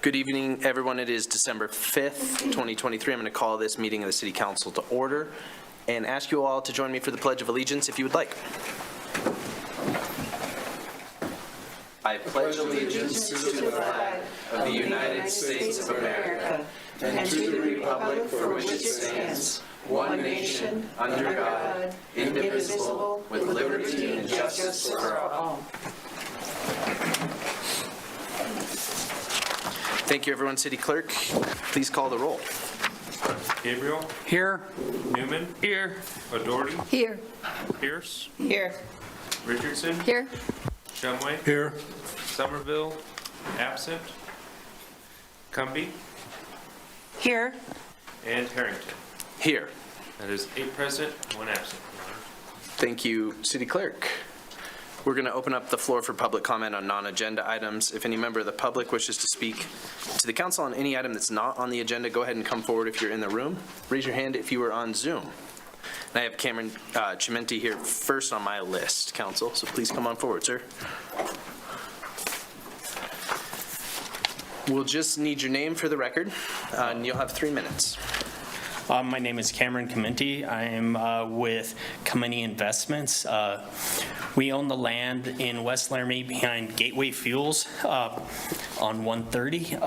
Good evening, everyone. It is December 5th, 2023. I'm going to call this meeting of the City Council to order and ask you all to join me for the Pledge of Allegiance if you would like. I pledge allegiance to the flag of the United States of America and to the republic for which it stands, one nation, under God, indivisible, with liberty and justice for all. Thank you, everyone. City Clerk, please call the roll. Gabriel? Here. Newman? Here. O'Doherty? Here. Pierce? Here. Richardson? Here. Shumway? Here. Somerville? Absent. Cumbie? Here. And Harrington. Here. That is 8 present, 1 absent. Thank you, City Clerk. We're going to open up the floor for public comment on non-agenda items. If any member of the public wishes to speak to the council on any item that's not on the agenda, go ahead and come forward if you're in the room. Raise your hand if you are on Zoom. And I have Cameron Chimenti here first on my list, council, so please come on forward, sir. We'll just need your name for the record, and you'll have 3 minutes. My name is Cameron Chimenti. I'm with Chimenti Investments. We own the land in West Laramie behind Gateway Fuels on 130.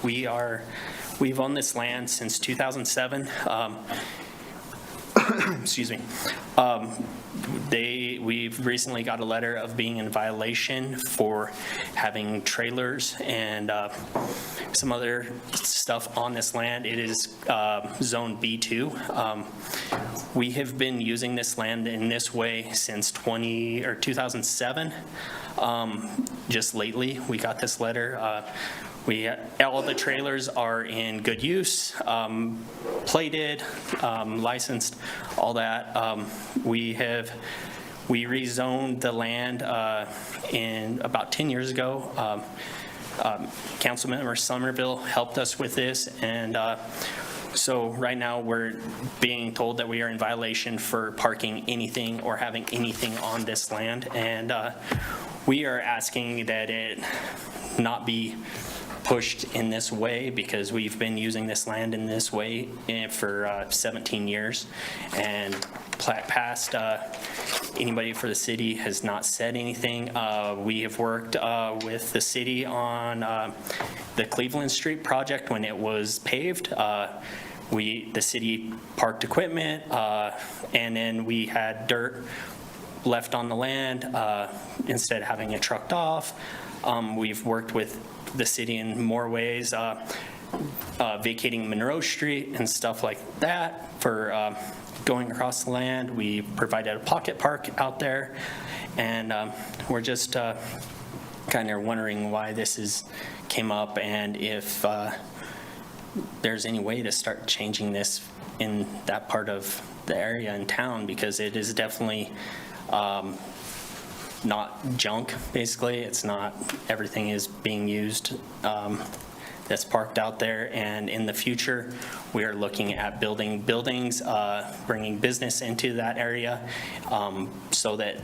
We've owned this land since 2007. Excuse me. We've recently got a letter of being in violation for having trailers and some other stuff on this land. It is zone B2. We have been using this land in this way since 2007. Just lately, we got this letter. All the trailers are in good use, plated, licensed, all that. We rezoned the land in about 10 years ago. Councilmember Somerville helped us with this, and so right now we're being told that we are in violation for parking anything or having anything on this land, and we are asking that it not be pushed in this way because we've been using this land in this way for 17 years, and past anybody for the city has not said anything. We have worked with the city on the Cleveland Street project when it was paved. The city parked equipment, and then we had dirt left on the land instead of having it trucked off. We've worked with the city in more ways, vacating Monroe Street and stuff like that for going across the land. We provided a pocket park out there, and we're just kind of wondering why this came up, and if there's any way to start changing this in that part of the area in town, because it is definitely not junk, basically. It's not, everything is being used that's parked out there, and in the future we are looking at building buildings, bringing business into that area, so that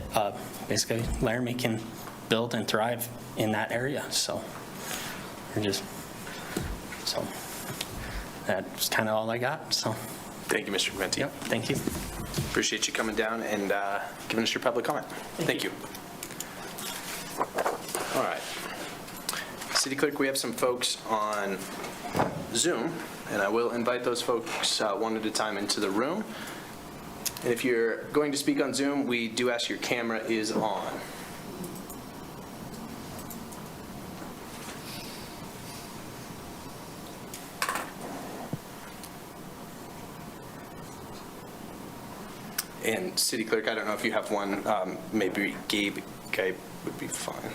basically Laramie can build and thrive in that area. So that's kind of all I got. So Thank you, Mr. Chimenti. yep, thank you. Appreciate you coming down and giving us your public comment. Thank you. All right. City Clerk, we have some folks on Zoom, and I will invite those folks one at a time into the room. And if you're going to speak on Zoom, we do ask your camera is on. And City Clerk, I don't know if you have one, maybe Gabe would be fine.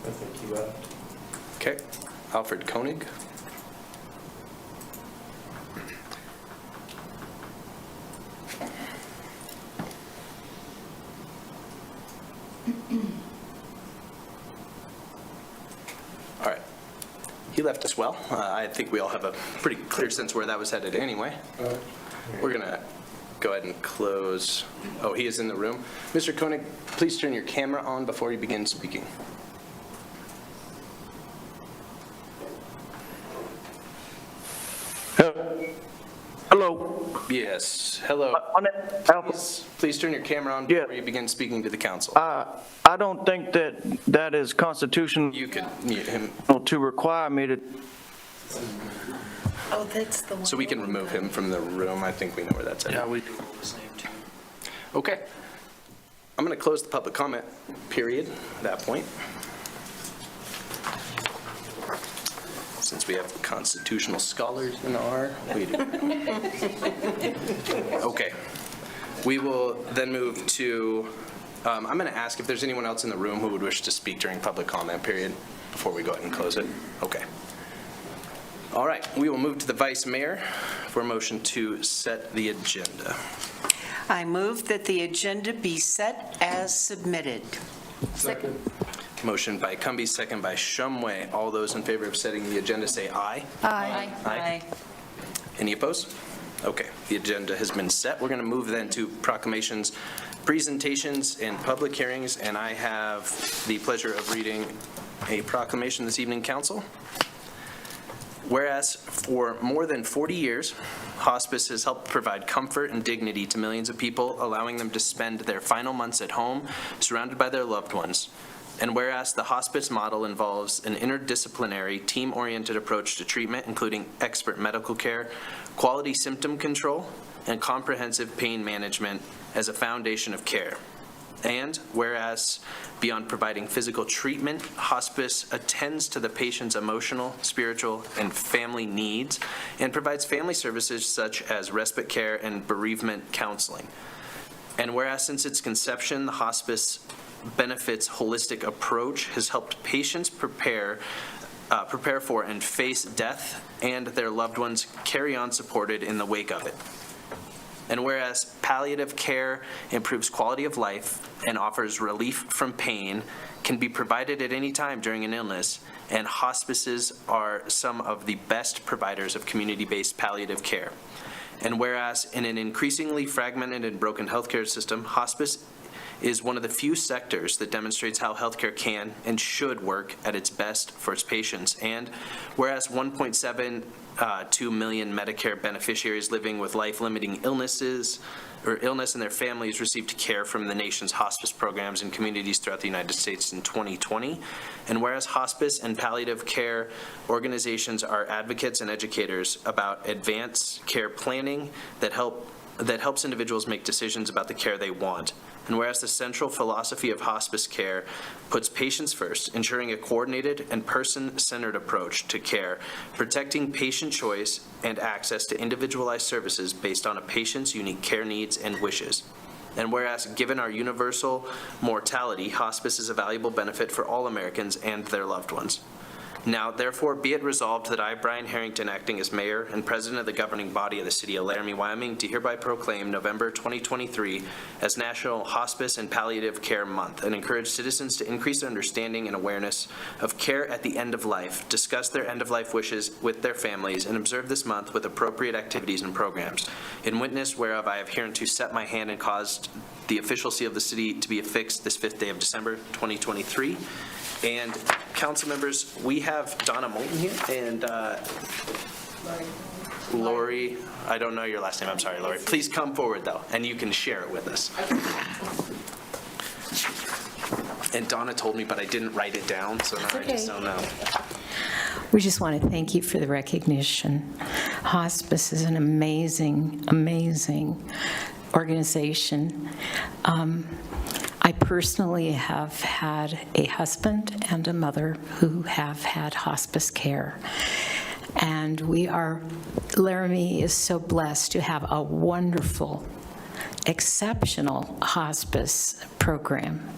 I think you left. Okay, Alfred Koenig. All right, he left as well. I think we all have a pretty clear sense where that was headed anyway. We're gonna go ahead and close. Oh, he is in the room. Mr. Koenig, please turn your camera on before you begin speaking. Hello. Yes, hello. Please turn your camera on Yeah. before you begin speaking to the council. I don't think that is constitutional You could mute him, to require me to. Oh, that's the one. so we can remove him from the room. I think we know where that's at. we do the same too. Okay. I'm going to close the public comment period at that point. Since we have constitutional scholars in our leader. Okay. We will then move to, I'm going to ask if there's anyone else in the room who would wish to speak during public comment period before we go ahead and close it. Okay. All right, we will move to the vice mayor for a motion to set the agenda. I move that the agenda be set as submitted. Second. Motion by Cumbie, second by Shumway. All those in favor of setting the agenda say aye. Aye. Aye. Any opposed? Okay, the agenda has been set. We're going to move then to proclamations, presentations, and public hearings, and I have the pleasure of reading a proclamation this evening, council. Whereas for more than 40 years, hospice has helped provide comfort and dignity to millions of people, allowing them to spend their final months at home, surrounded by their loved ones. And whereas the hospice model involves an interdisciplinary, team-oriented approach to treatment, including expert medical care, quality symptom control, and comprehensive pain management as a foundation of care. And whereas beyond providing physical treatment, hospice attends to the patient's emotional, spiritual, and family needs and provides family services such as respite care and bereavement counseling. And whereas since its conception, the hospice benefits holistic approach has helped patients prepare for and face death and their loved ones carry on supported in the wake of it. And whereas palliative care improves quality of life and offers relief from pain, can be provided at any time during an illness, and hospices are some of the best providers of community-based palliative care. And whereas in an increasingly fragmented and broken healthcare system, hospice is one of the few sectors that demonstrates how healthcare can and should work at its best for its patients. And whereas 1.72 million Medicare beneficiaries living with life-limiting illness and their families received care from the nation's hospice programs in communities throughout the United States in 2020. And whereas hospice and palliative care organizations are advocates and educators about advanced care planning that helps individuals make decisions about the care they want. And whereas the central philosophy of hospice care puts patients first, ensuring a coordinated and person-centered approach to care, protecting patient choice and access to individualized services based on a patient's unique care needs and wishes. And whereas given our universal mortality, hospice is a valuable benefit for all Americans and their loved ones. Now, therefore, be it resolved that I, Brian Harrington, acting as mayor and president of the governing body of the city of Laramie, Wyoming, do hereby proclaim November 2023 as National Hospice and Palliative Care Month and encourage citizens to increase their understanding and awareness of care at the end of life, discuss their end-of-life wishes with their families, and observe this month with appropriate activities and programs. In witness whereof I have hereunto set my hand and caused the official seal of the city to be affixed this 5th day of December 2023. And council members, we have Donna Moulton here and Lori, I don't know your last name, I'm sorry, Lori. Please come forward though, and you can share it with us. And Donna told me, but I didn't write it down, so now I just don't know. We just want to thank you for the recognition. Hospice is an amazing, amazing organization. I personally have had a husband and a mother who have had hospice care. And Laramie is so blessed to have a wonderful, exceptional hospice program.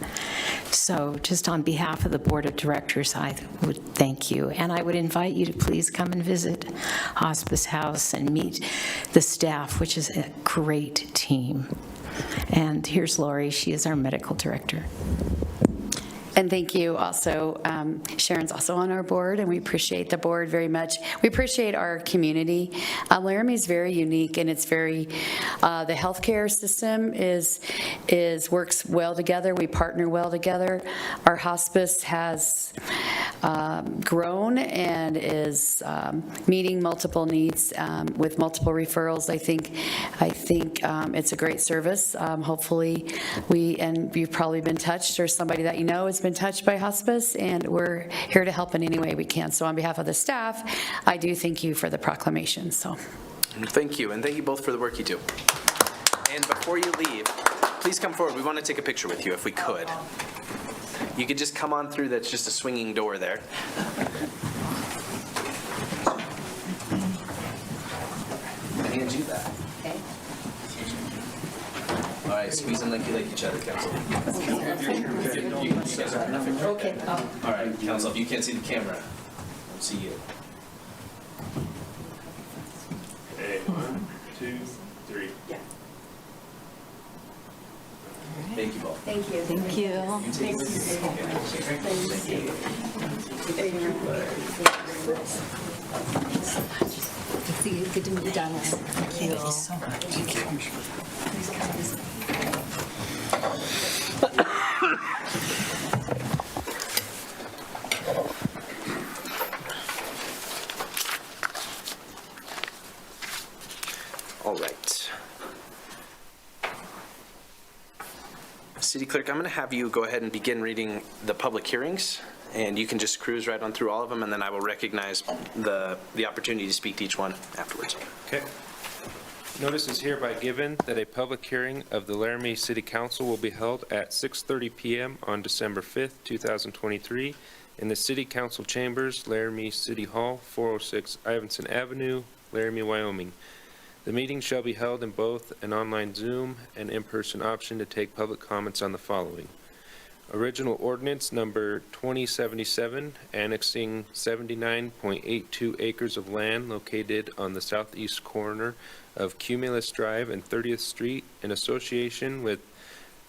So just on behalf of the Board of Directors, I would thank you. And I would invite you to please come and visit Hospice House and meet the staff, which is a great team. And here's Lori. She is our medical director. And thank you also. Sharon's also on our board, and we appreciate the board very much. We appreciate our community. Laramie is very unique, and it's very, the healthcare system works well together. We partner well together. Our hospice has grown and is meeting multiple needs with multiple referrals. I think it's a great service. Hopefully, and you've probably been touched, or somebody that you know has been touched by hospice, and we're here to help in any way we can. So on behalf of the staff, I do thank you for the proclamation. So Thank you, and thank you both for the work you do. And before you leave, please come forward. We want to take a picture with you if we could. You could just come on through. That's just a swinging door there. I hand you that. okay. All right, squeeze in like you like each other, Council. Okay. All right, Council, if you can't see the camera, I'll see you. Okay, 1, 2, 3. Thank you both. Thank you. Thank you. See you. Good to meet you, Donna. Thank you so much. All right. City Clerk, I'm going to have you go ahead and begin reading the public hearings, and you can just cruise right on through all of them, and then I will recognize the opportunity to speak to each one afterwards. Okay. Notice is hereby given that a public hearing of the Laramie City Council will be held at 6:30 p.m. on December 5th, 2023, in the City Council Chambers, Laramie City Hall, 406 Ivanson Avenue, Laramie, Wyoming. The meeting shall be held in both an online Zoom and in-person option to take public comments on the following. Original ordinance number 2077, annexing 79.82 acres of land located on the southeast corner of Cumulus Drive and 30th Street in association with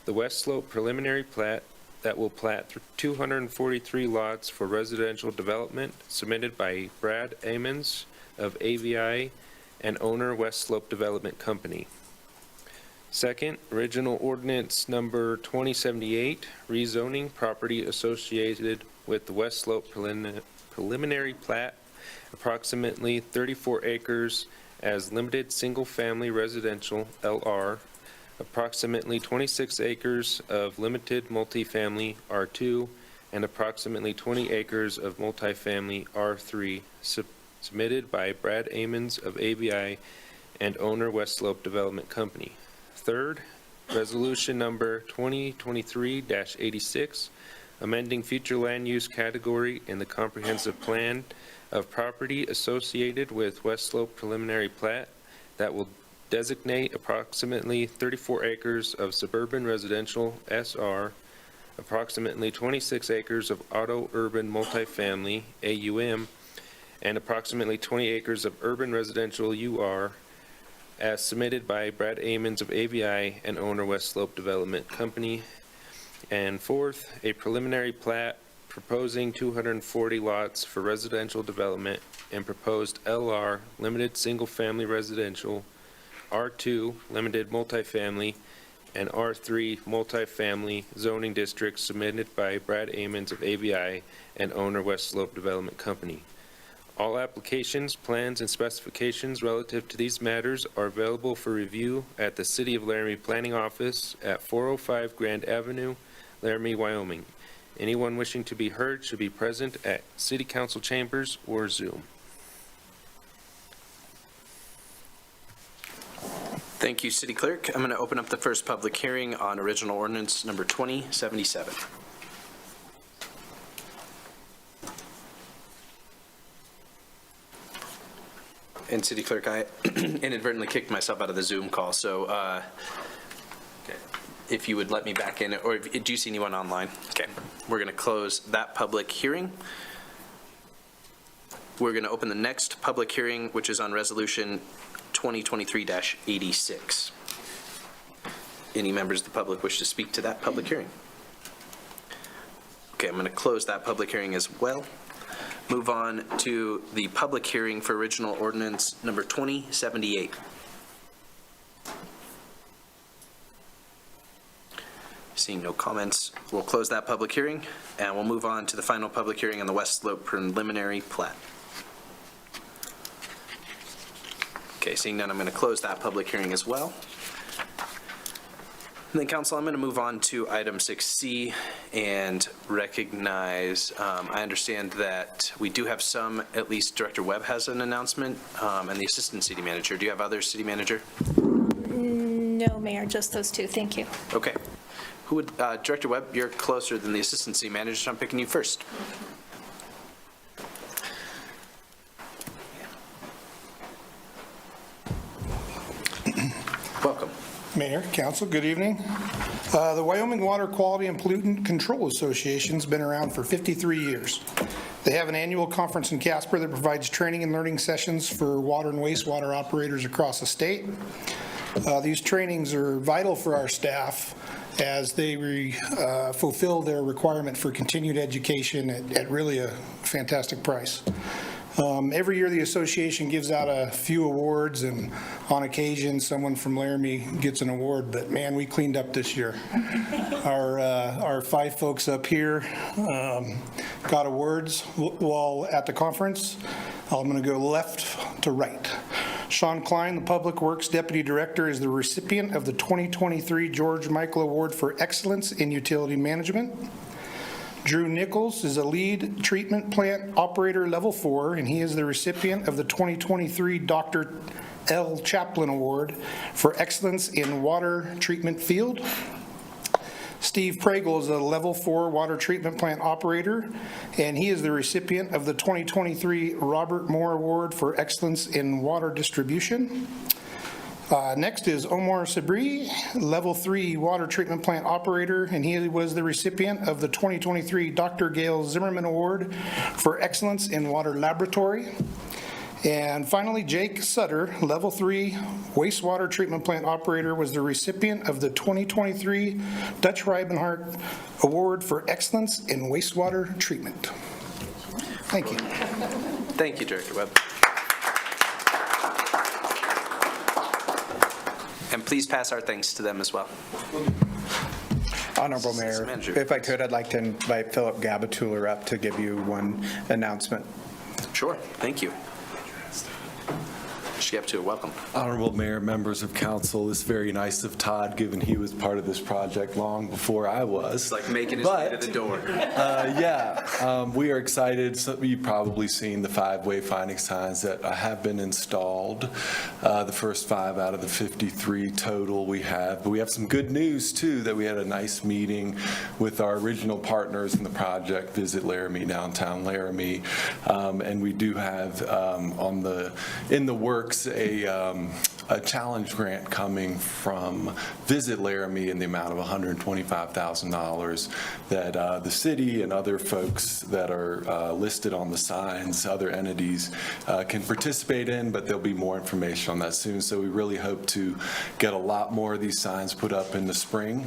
the West Slope preliminary plat that will plat 243 lots for residential development, submitted by Brad Amons of AVI and owner West Slope Development Company. Second, original ordinance number 2078, rezoning property associated with the West Slope preliminary plat, approximately 34 acres as limited single-family residential LR, approximately 26 acres of limited multifamily R2, and approximately 20 acres of multifamily R3, submitted by Brad Amons of ABI and owner West Slope Development Company. Third, resolution number 2023-86, amending future land use category in the comprehensive plan of property associated with West Slope preliminary plat that will designate approximately 34 acres of suburban residential SR, approximately 26 acres of auto urban multifamily AUM, and approximately 20 acres of urban residential UR, as submitted by Brad Amons of AVI and owner West Slope Development Company. And fourth, a preliminary plat proposing 240 lots for residential development and proposed LR, limited single-family residential, R2, limited multifamily, and R3 multifamily zoning districts, submitted by Brad Amons of AVI and owner West Slope Development Company. All applications, plans, and specifications relative to these matters are available for review at the City of Laramie Planning Office at 405 Grand Avenue, Laramie, Wyoming. Anyone wishing to be heard should be present at City Council Chambers or Zoom. Thank you, City Clerk. I'm going to open up the first public hearing on original ordinance number 2077. And City Clerk, I inadvertently kicked myself out of the Zoom call, so if you would let me back in, or do you see anyone online? Okay, we're going to close that public hearing. We're going to open the next public hearing, which is on resolution 2023-86. Any members of the public wish to speak to that public hearing? Okay, I'm going to close that public hearing as well. Move on to the public hearing for original ordinance number 2078. Seeing no comments, we'll close that public hearing, and we'll move on to the final public hearing on the West Slope preliminary plat. Okay, seeing none, I'm going to close that public hearing as well. And then, council, I'm going to move on to item 6C and recognize, I understand that we do have some, at least Director Webb has an announcement, and the Assistant City Manager. Do you have others, City Manager? No, Mayor, just those two. Thank you. Okay. Who would, Director Webb, you're closer than the Assistant City Manager, so I'm picking you first. Welcome. Mayor, Council, good evening. The Wyoming Water Quality and Pollutant Control Association's been around for 53 years. They have an annual conference in Casper that provides training and learning sessions for water and wastewater operators across the state. These trainings are vital for our staff as they fulfill their requirement for continued education at really a fantastic price. Every year, the association gives out a few awards, and on occasion, someone from Laramie gets an award, but man, we cleaned up this year. Our 5 folks up here got awards while at the conference. I'm going to go left to right. Sean Klein, the Public Works Deputy Director, is the recipient of the 2023 George Michael Award for Excellence in Utility Management. Drew Nichols is a lead treatment plant operator level 4, and he is the recipient of the 2023 Dr. L. Chaplin Award for Excellence in Water Treatment Field. Steve Pregel is a level 4 water treatment plant operator, and he is the recipient of the 2023 Robert Moore Award for Excellence in Water Distribution. Next is Omar Sabri, level 3 water treatment plant operator, and he was the recipient of the 2023 Dr. Gail Zimmerman Award for Excellence in Water Laboratory. And finally, Jake Sutter, level 3 wastewater treatment plant operator, was the recipient of the 2023 Dutch Reinhardt Award for Excellence in Wastewater Treatment. Thank you. Thank you, Director Webb. And please pass our thanks to them as well. Honorable Mayor, Manager. if I could, I'd like to invite Philip Gabatuller up to give you one announcement. Sure, thank you. Mr. Gaptua, welcome. Honorable Mayor, members of council, it's very nice of Todd, given he was part of this project long before I was. It's like making his way to the door. We are excited. So you've probably seen the 5 wayfinding signs that have been installed. The first 5 out of the 53 total we have. But we have some good news, too, that we had a nice meeting with our original partners in the project, Visit Laramie, downtown Laramie. And we do have in the works a challenge grant coming from Visit Laramie in the amount of $125,000 that the city and other folks that are listed on the signs, other entities, can participate in, but there'll be more information on that soon. So we really hope to get a lot more of these signs put up in the spring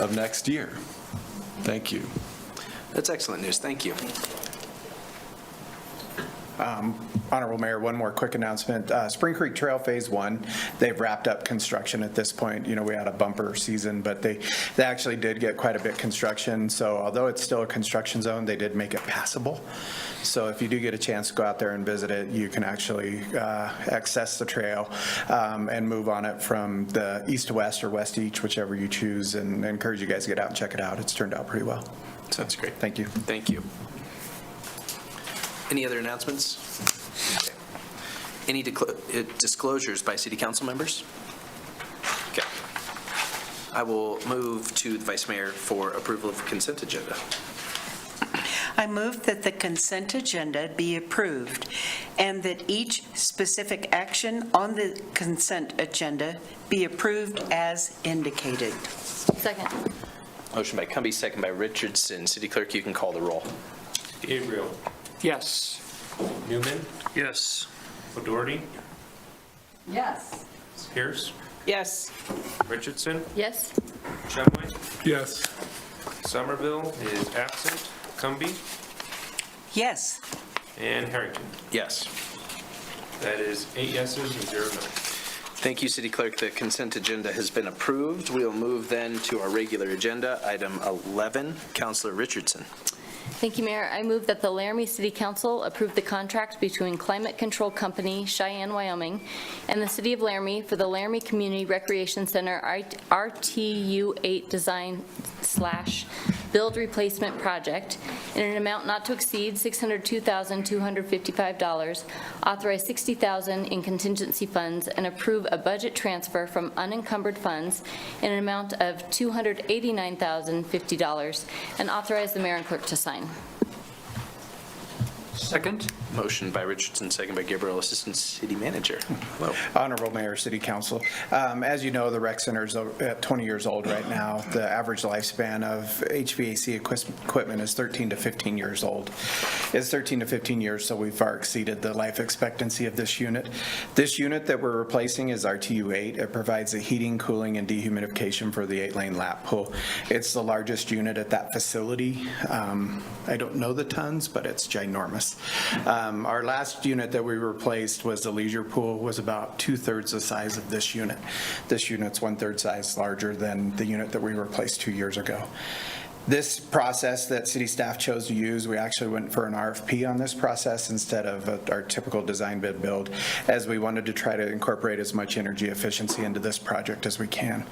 of next year. Thank you. That's excellent news. Thank you. Honorable Mayor, one more quick announcement. Spring Creek Trail Phase 1, they've wrapped up construction at this point. You know, we had a bumper season, but they actually did get quite a bit construction. So although it's still a construction zone, they did make it passable. So if you do get a chance to go out there and visit it, you can actually access the trail and move on it from the east to west or west to east, whichever you choose, and I encourage you guys to get out and check it out. It's turned out pretty well. So that's great. Thank you. Thank you. Any other announcements? Okay. Any disclosures by city council members? Okay. I will move to the Vice Mayor for approval of the consent agenda. I move that the consent agenda be approved and that each specific action on the consent agenda be approved as indicated. Second. Motion by Cumby, second by Richardson. City Clerk, you can call the roll. Gabriel. Yes. Newman. Yes. O'Doherty. Yes. Pierce. Yes. Richardson. Yes. Shumway. Yes. Somerville is absent. Cumby, Yes. and Harrington. Yes. That is 8 yeses and 0 noes. Thank you, City Clerk. The consent agenda has been approved. We'll move then to our regular agenda, item 11. Councilor Richardson. Thank you, Mayor. I move that the Laramie City Council approve the contract between Climate Control Company, Cheyenne, Wyoming, and the City of Laramie for the Laramie Community Recreation Center RTU-8 design/build replacement project in an amount not to exceed $602,255, authorize $60,000 in contingency funds, and approve a budget transfer from unencumbered funds in an amount of $289,050, and authorize the mayor and clerk to sign. Second. Motion by Richardson, second by Gabriel, Assistant City Manager. Hello. Honorable Mayor, City Council. As you know, the rec center's at 20 years old right now. The average lifespan of HVAC equipment is 13 to 15 years old. It's 13 to 15 years, so we've far exceeded the life expectancy of this unit. This unit that we're replacing is RTU-8. It provides the heating, cooling, and dehumidification for the 8-lane lap pool. It's the largest unit at that facility. I don't know the tons, but it's ginormous. Our last unit that we replaced was the leisure pool, was about 2/3 the size of this unit. This unit's 1/3 size larger than the unit that we replaced 2 years ago. This process that city staff chose to use, we actually went for an RFP on this process instead of our typical design bid build, as we wanted to try to incorporate as much energy efficiency into this project as we can.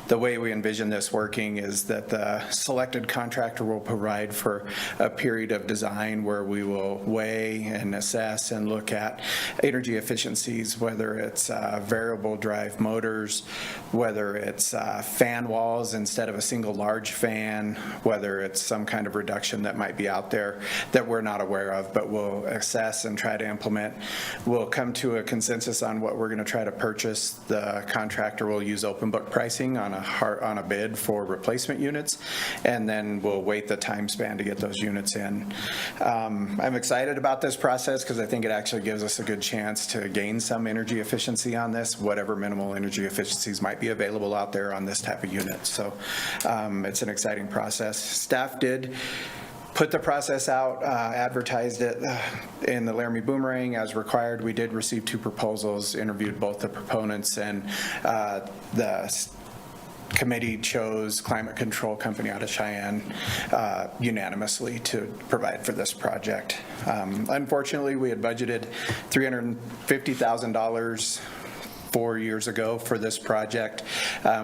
The way we envision this working is that the selected contractor will provide for a period of design where we will weigh and assess and look at energy efficiencies, whether it's variable drive motors, whether it's fan walls instead of a single large fan, whether it's some kind of reduction that might be out there that we're not aware of, but we'll assess and try to implement. We'll come to a consensus on what we're going to try to purchase. The contractor will use open book pricing on a bid for replacement units, and then we'll wait the time span to get those units in. I'm excited about this process because I think it actually gives us a good chance to gain some energy efficiency on this, whatever minimal energy efficiencies might be available out there on this type of unit. So it's an exciting process. Staff did put the process out, advertised it in the Laramie Boomerang as required. We did receive 2 proposals, interviewed both the proponents, and the committee chose Climate Control Company out of Cheyenne unanimously to provide for this project. Unfortunately, we had budgeted $350,000 4 years ago for this project.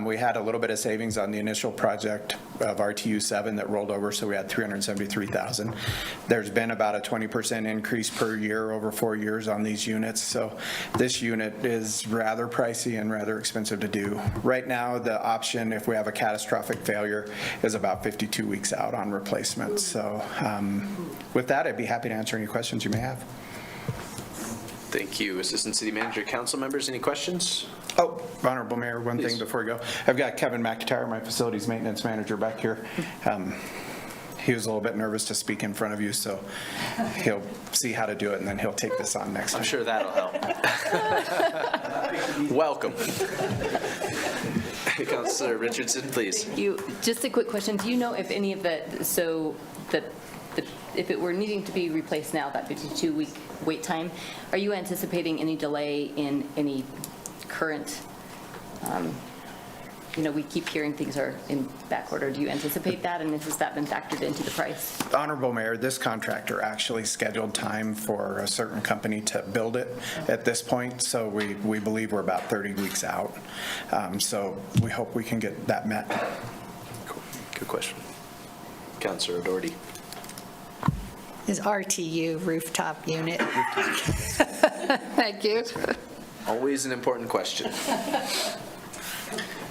We had a little bit of savings on the initial project of RTU-7 that rolled over, so we had $373,000. There's been about a 20% increase per year over 4 years on these units, so this unit is rather pricey and rather expensive to do. Right now, the option, if we have a catastrophic failure, is about 52 weeks out on replacement. So with that, I'd be happy to answer any questions you may have. Thank you, Assistant City Manager. Council members, any questions? Oh, Honorable Mayor, one Please. thing before we go. I've got Kevin McIntyre, my Facilities Maintenance Manager, back here. He was a little bit nervous to speak in front of you, so he'll see how to do it, and then he'll take this on next time. I'm sure that'll help. Welcome. Councilor Richardson, please. Just a quick question. Do you know if any of if it were needing to be replaced now, that 52-week wait time, are you anticipating any delay in any current, we keep hearing things are in back order. Do you anticipate that, and has that been factored into the price? Honorable Mayor, this contractor actually scheduled time for a certain company to build it at this point, so we believe we're about 30 weeks out. So we hope we can get that met. Cool. Good question. Councilor O'Doherty. Is RTU rooftop unit. Thank you. Always an important question.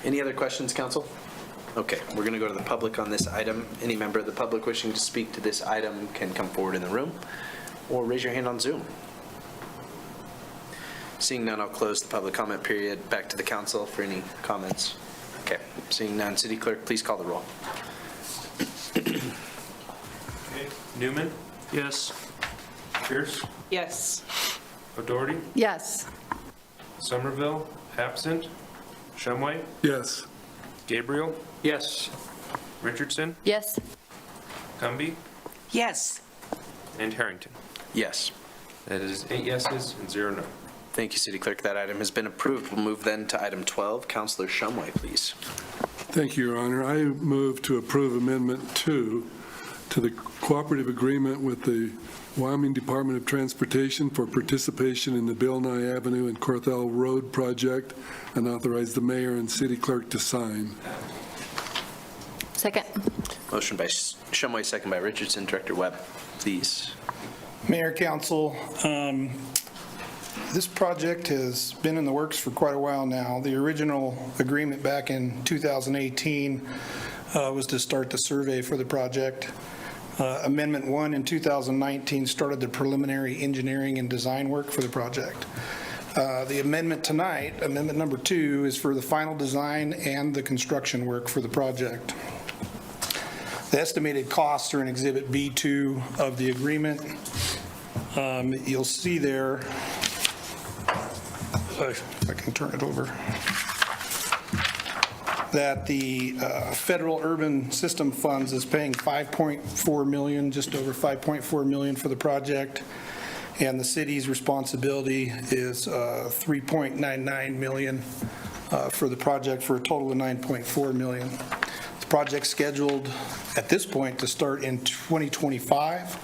Any other questions, council? Okay, we're going to go to the public on this item. Any member of the public wishing to speak to this item can come forward in the room or raise your hand on Zoom. Seeing none, I'll close the public comment period. Back to the council for any comments. Okay, seeing none, City Clerk, please call the roll. Okay. Newman, Yes. Pierce, Yes. O'Doherty, Yes. Somerville, absent. Shumway, Yes. Gabriel, Yes. Richardson, Yes. Cumby, Yes. And Harrington. Yes. That is 8 yeses and 0 no. Thank you, City Clerk. That item has been approved. We'll move then to item 12. Councilor Shumway, please. Thank you, Your Honor. I move to approve Amendment 2 to the cooperative agreement with the Wyoming Department of Transportation for participation in the Bill Nye Avenue and Corthell Road project and authorize the mayor and city clerk to sign. Second. Motion by Shumway, second by Richardson. Director Webb, please. Mayor, Council, this project has been in the works for quite a while now. The original agreement back in 2018 was to start the survey for the project. Amendment 1 in 2019 started the preliminary engineering and design work for the project. The amendment tonight, Amendment number 2, is for the final design and the construction work for the project. The estimated costs are in Exhibit B2 of the agreement. You'll see there, if I can turn it over, that the federal urban system funds is paying $5.4 million, just over $5.4 million for the project, and the city's responsibility is $3.99 million for the project, for a total of $9.4 million. The project's scheduled at this point to start in 2025.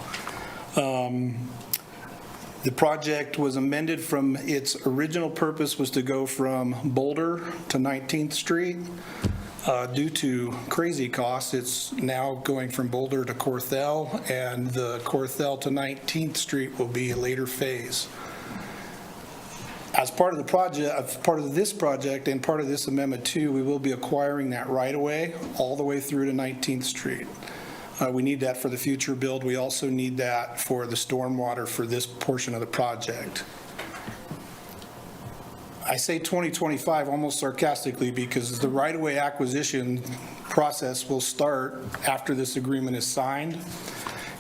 The project was amended from its original purpose was to go from Boulder to 19th Street. Due to crazy costs, it's now going from Boulder to Corthell, and the Corthell to 19th Street will be a later phase. As part of the project, part of this project and part of this Amendment 2, we will be acquiring that right-of-way all the way through to 19th Street. We need that for the future build. We also need that for the stormwater for this portion of the project. I say 2025 almost sarcastically because the right-of-way acquisition process will start after this agreement is signed,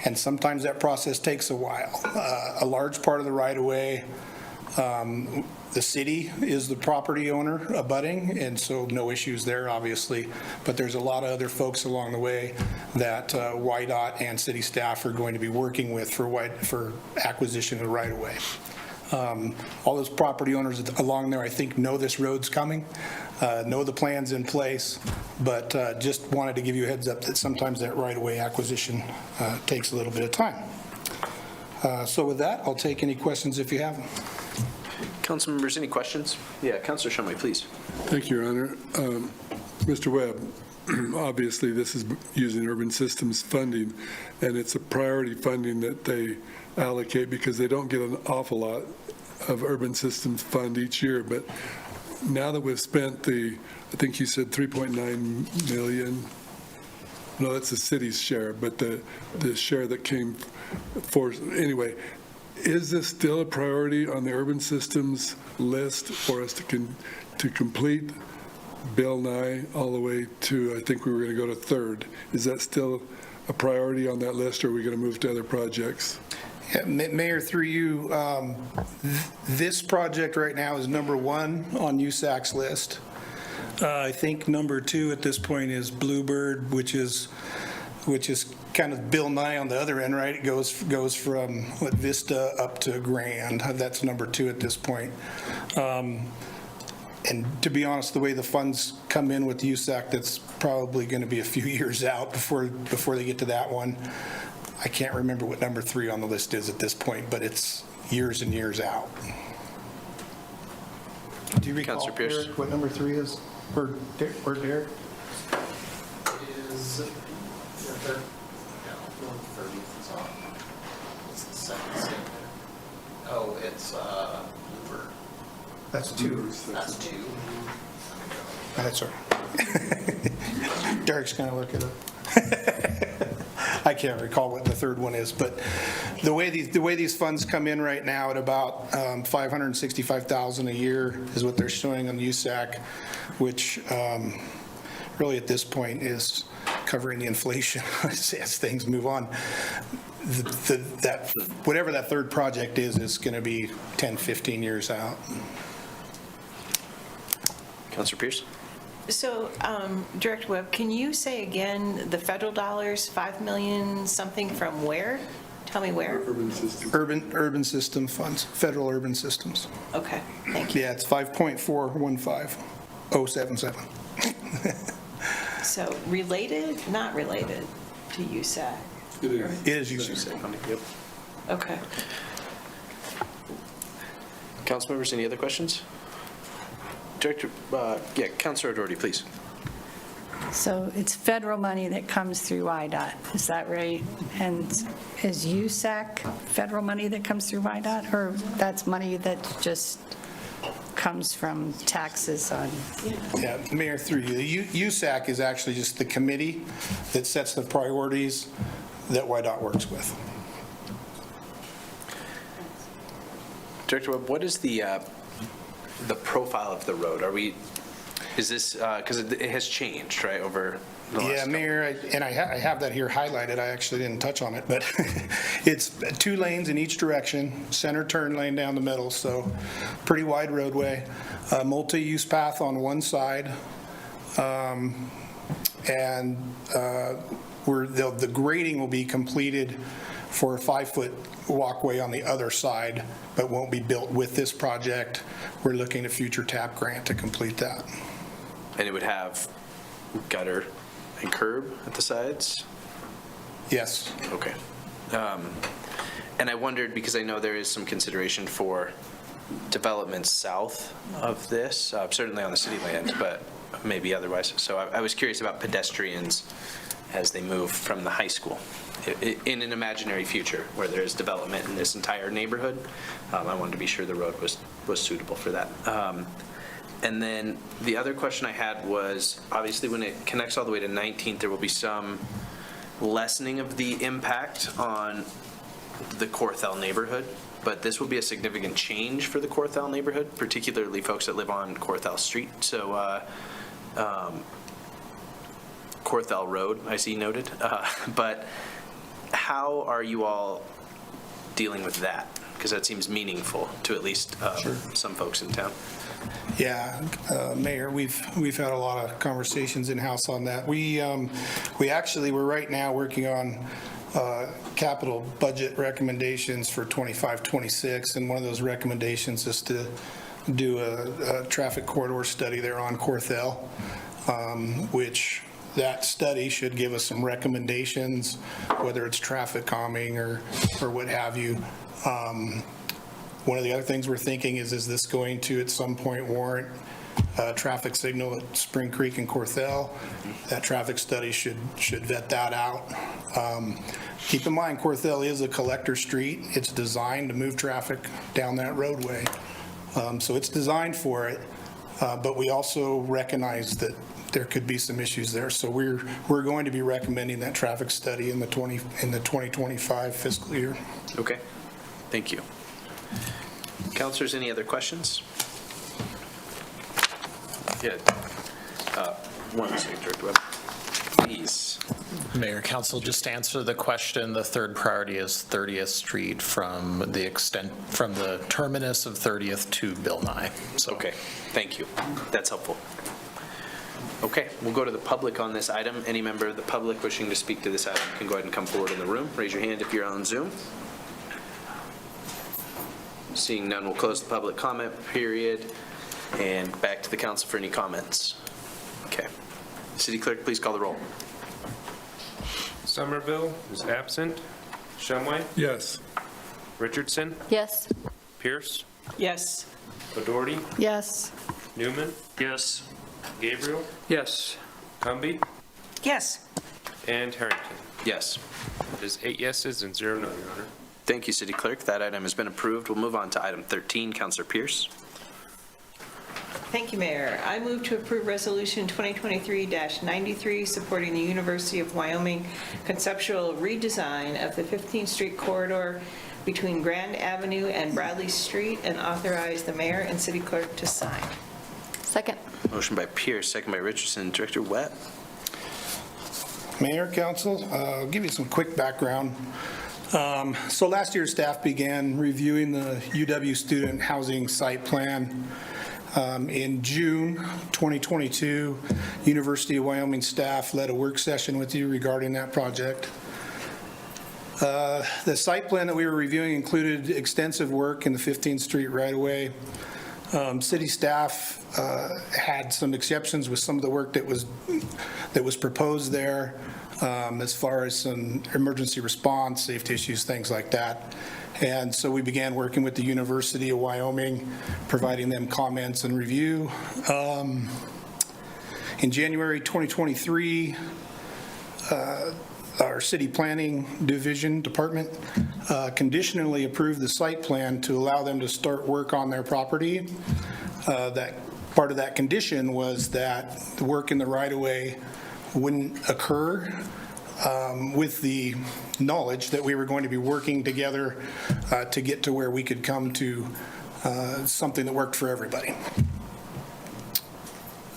and sometimes that process takes a while. A large part of the right-of-way, the city is the property owner abutting, and so no issues there, obviously. But there's a lot of other folks along the way that YDOT and city staff are going to be working with for acquisition of right-of-way. All those property owners along there, I think, know this road's coming, know the plans in place, but just wanted to give you a heads up that sometimes that right-of-way acquisition takes a little bit of time. So with that, I'll take any questions if you have them. Council members, any questions? Yeah, Councilor Shumway, please. Thank you, Your Honor. Mr. Webb, obviously this is using urban systems funding, and it's a priority funding that they allocate because they don't get an awful lot of urban systems fund each year. But now that we've spent I think you said 3.9 million. No, that's the city's share, but the share that came for, anyway, is this still a priority on the urban systems list for us to complete Bill Nye all the way to, I think we were going to go to third. Is that still a priority on that list, or are we going to move to other projects? Yeah, Mayor, through you, this project right now is number 1 on USAC's list. I think number 2 at this point is Bluebird, which is kind of Bill Nye on the other end, right? It goes from Vista up to Grand. That's number 2 at this point. And to be honest, the way the funds come in with USAC, that's probably going to be a few years out before they get to that one. I can't remember what number 3 on the list is at this point, but it's years and years out. Do you recall, Derek, what number 3 is? Or Derek? It is the third, no, 30th is on. It's the second state there. Oh, it's Bluebird. That's 2. That's 2. That's right. Derek's going to look it up. I can't recall what the third one is, but the way these funds come in right now at about $565,000 a year is what they're showing on USAC, which really at this point is covering the inflation as things move on. Whatever that third project is going to be 10, 15 years out. Councilor Pierce? So, Director Webb, can you say again the federal dollars, 5 million something from where? Tell me where. Urban system. Urban system funds, federal urban systems. Okay, thank you. Yeah, it's 5.415077. So related, not related to USAC? It is. It is USAC. Yep. Okay. Council members, any other questions? Director, Councilor Doherty, please. So it's federal money that comes through IDOT, is that right? And is USAC federal money that comes through IDOT, or that's money that just comes from taxes on? Yeah, Mayor, through you. The USAC is actually just the committee that sets the priorities that YDOT works with. Director Webb, what is the profile of the road? Is this, because it has changed, right, over the last couple? Mayor, I have that here highlighted. I actually didn't touch on it, but it's 2 lanes in each direction, center turn lane down the middle, so pretty wide roadway, multi-use path on one side, and the grading will be completed for a 5-foot walkway on the other side, but won't be built with this project. We're looking at future TAP grant to complete that. And it would have gutter and curb at the sides? Yes. Okay. And I wondered, because I know there is some consideration for development south of this, certainly on the city land, but maybe otherwise. So I was curious about pedestrians as they move from the high school. In an imaginary future where there's development in this entire neighborhood, I wanted to be sure the road was suitable for that. And then the other question I had was, obviously when it connects all the way to 19th, there will be some lessening of the impact on the Corthell neighborhood, but this will be a significant change for the Corthell neighborhood, particularly folks that live on Corthell Street. So Corthell Road, I see noted, but how are you all dealing with that? Because that seems meaningful to at least some folks in town. Yeah, Mayor, we've had a lot of conversations in-house on that. We're right now working on capital budget recommendations for 25-26, and one of those recommendations is to do a traffic corridor study there on Corthell, which that study should give us some recommendations, whether it's traffic calming or what have you. One of the other things we're thinking is this going to at some point warrant a traffic signal at Spring Creek and Corthell? That traffic study should vet that out. Keep in mind, Corthell is a collector street. It's designed to move traffic down that roadway. So it's designed for it, but we also recognize that there could be some issues there. So we're going to be recommending that traffic study in the 2025 fiscal year. Okay, thank you. Councilors, any other questions? Yeah. One second, Director Webb. Please. Mayor, Council, just to answer the question, the third priority is 30th Street from the terminus of 30th to Bill Nye. So. Okay, thank you. That's helpful. Okay, we'll go to the public on this item. Any member of the public wishing to speak to this item can go ahead and come forward in the room. Raise your hand if you're on Zoom. Seeing none, we'll close the public comment period and back to the council for any comments. Okay. City Clerk, please call the roll. Somerville is absent. Shumway? Yes. Richardson? Yes. Pierce? Yes. O'Doherty? Yes. Newman? Yes. Gabriel? Yes. Cumby? Yes. And Harrington. Yes. It is 8 yeses and 0 no, Your Honor. Thank you, City Clerk. That item has been approved. We'll move on to item 13. Councilor Pierce. Thank you, Mayor. I move to approve Resolution 2023-93, supporting the University of Wyoming conceptual redesign of the 15th Street corridor between Grand Avenue and Bradley Street, and authorize the mayor and city clerk to sign. Second. Motion by Pierce, second by Richardson. Director Webb. Mayor, Council, I'll give you some quick background. So last year, staff began reviewing the UW student housing site plan. In June 2022, University of Wyoming staff led a work session with you regarding that project. The site plan that we were reviewing included extensive work in the 15th Street right-of-way. City staff had some exceptions with some of the work that was proposed there, as far as some emergency response, safety issues, things like that. And so we began working with the University of Wyoming, providing them comments and review. In January 2023, our city planning department conditionally approved the site plan to allow them to start work on their property. That part of that condition was that the work in the right-of-way wouldn't occur with the knowledge that we were going to be working together to get to where we could come to something that worked for everybody.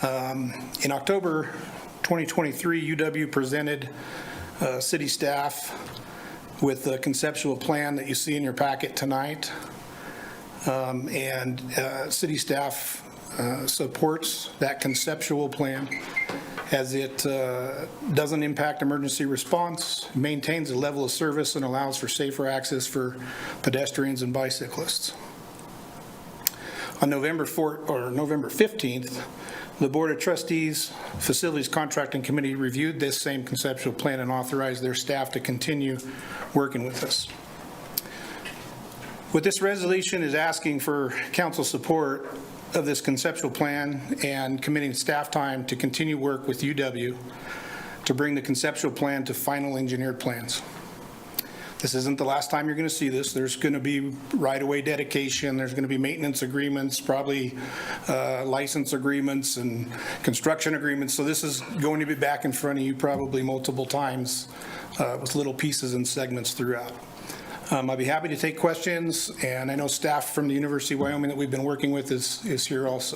In October 2023, UW presented city staff with the conceptual plan that you see in your packet tonight. City staff supports that conceptual plan as it doesn't impact emergency response, maintains a level of service, and allows for safer access for pedestrians and bicyclists. On November 15th, the Board of Trustees Facilities Contracting Committee reviewed this same conceptual plan and authorized their staff to continue working with us. What this resolution is asking for council support of this conceptual plan and committing staff time to continue work with UW to bring the conceptual plan to final engineered plans. This isn't the last time you're going to see this. There's going to be right-of-way dedication. There's going to be maintenance agreements, probably license agreements and construction agreements. So this is going to be back in front of you probably multiple times with little pieces and segments throughout. I'll be happy to take questions, and I know staff from the University of Wyoming that we've been working with is here also.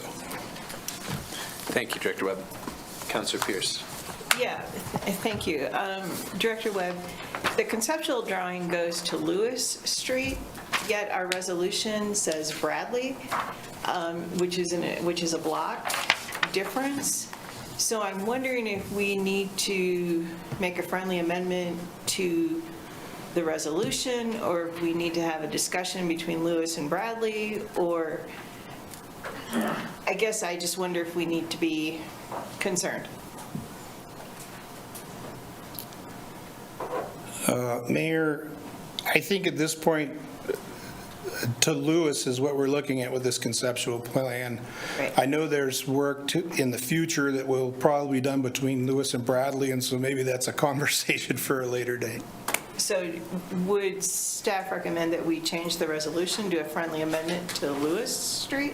Thank you, Director Webb. Councilor Pierce. Yeah, thank you. Director Webb, the conceptual drawing goes to Lewis Street, yet our resolution says Bradley, which is a block difference. So I'm wondering if we need to make a friendly amendment to the resolution, or if we need to have a discussion between Lewis and Bradley, or I guess I just wonder if we need to be concerned. Mayor, I think at this point, to Lewis is what we're looking at with this conceptual plan. Right. I know there's work in the future that will probably be done between Lewis and Bradley, and so maybe that's a conversation for a later date. So would staff recommend that we change the resolution to a friendly amendment to Lewis Street?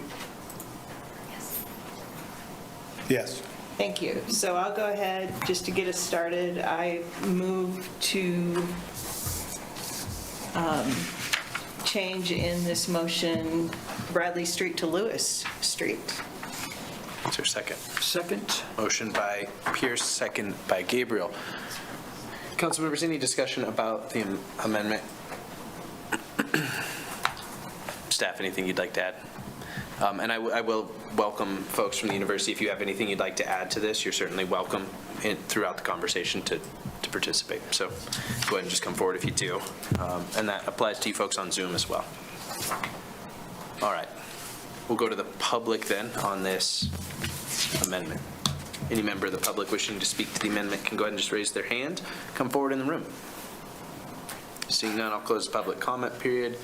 Yes. Thank you. So I'll go ahead, just to get us started, I move to change in this motion Bradley Street to Lewis Street. Is there a second? Second. Motion by Pierce, second by Gabriel. Council members, any discussion about the amendment? Staff, anything you'd like to add? And I will welcome folks from the university. If you have anything you'd like to add to this, you're certainly welcome throughout the conversation to participate. So go ahead and just come forward if you do. And that applies to you folks on Zoom as well. All right. We'll go to the public then on this amendment. Any member of the public wishing to speak to the amendment can go ahead and just raise their hand. Come forward in the room. Seeing none, I'll close the public comment period.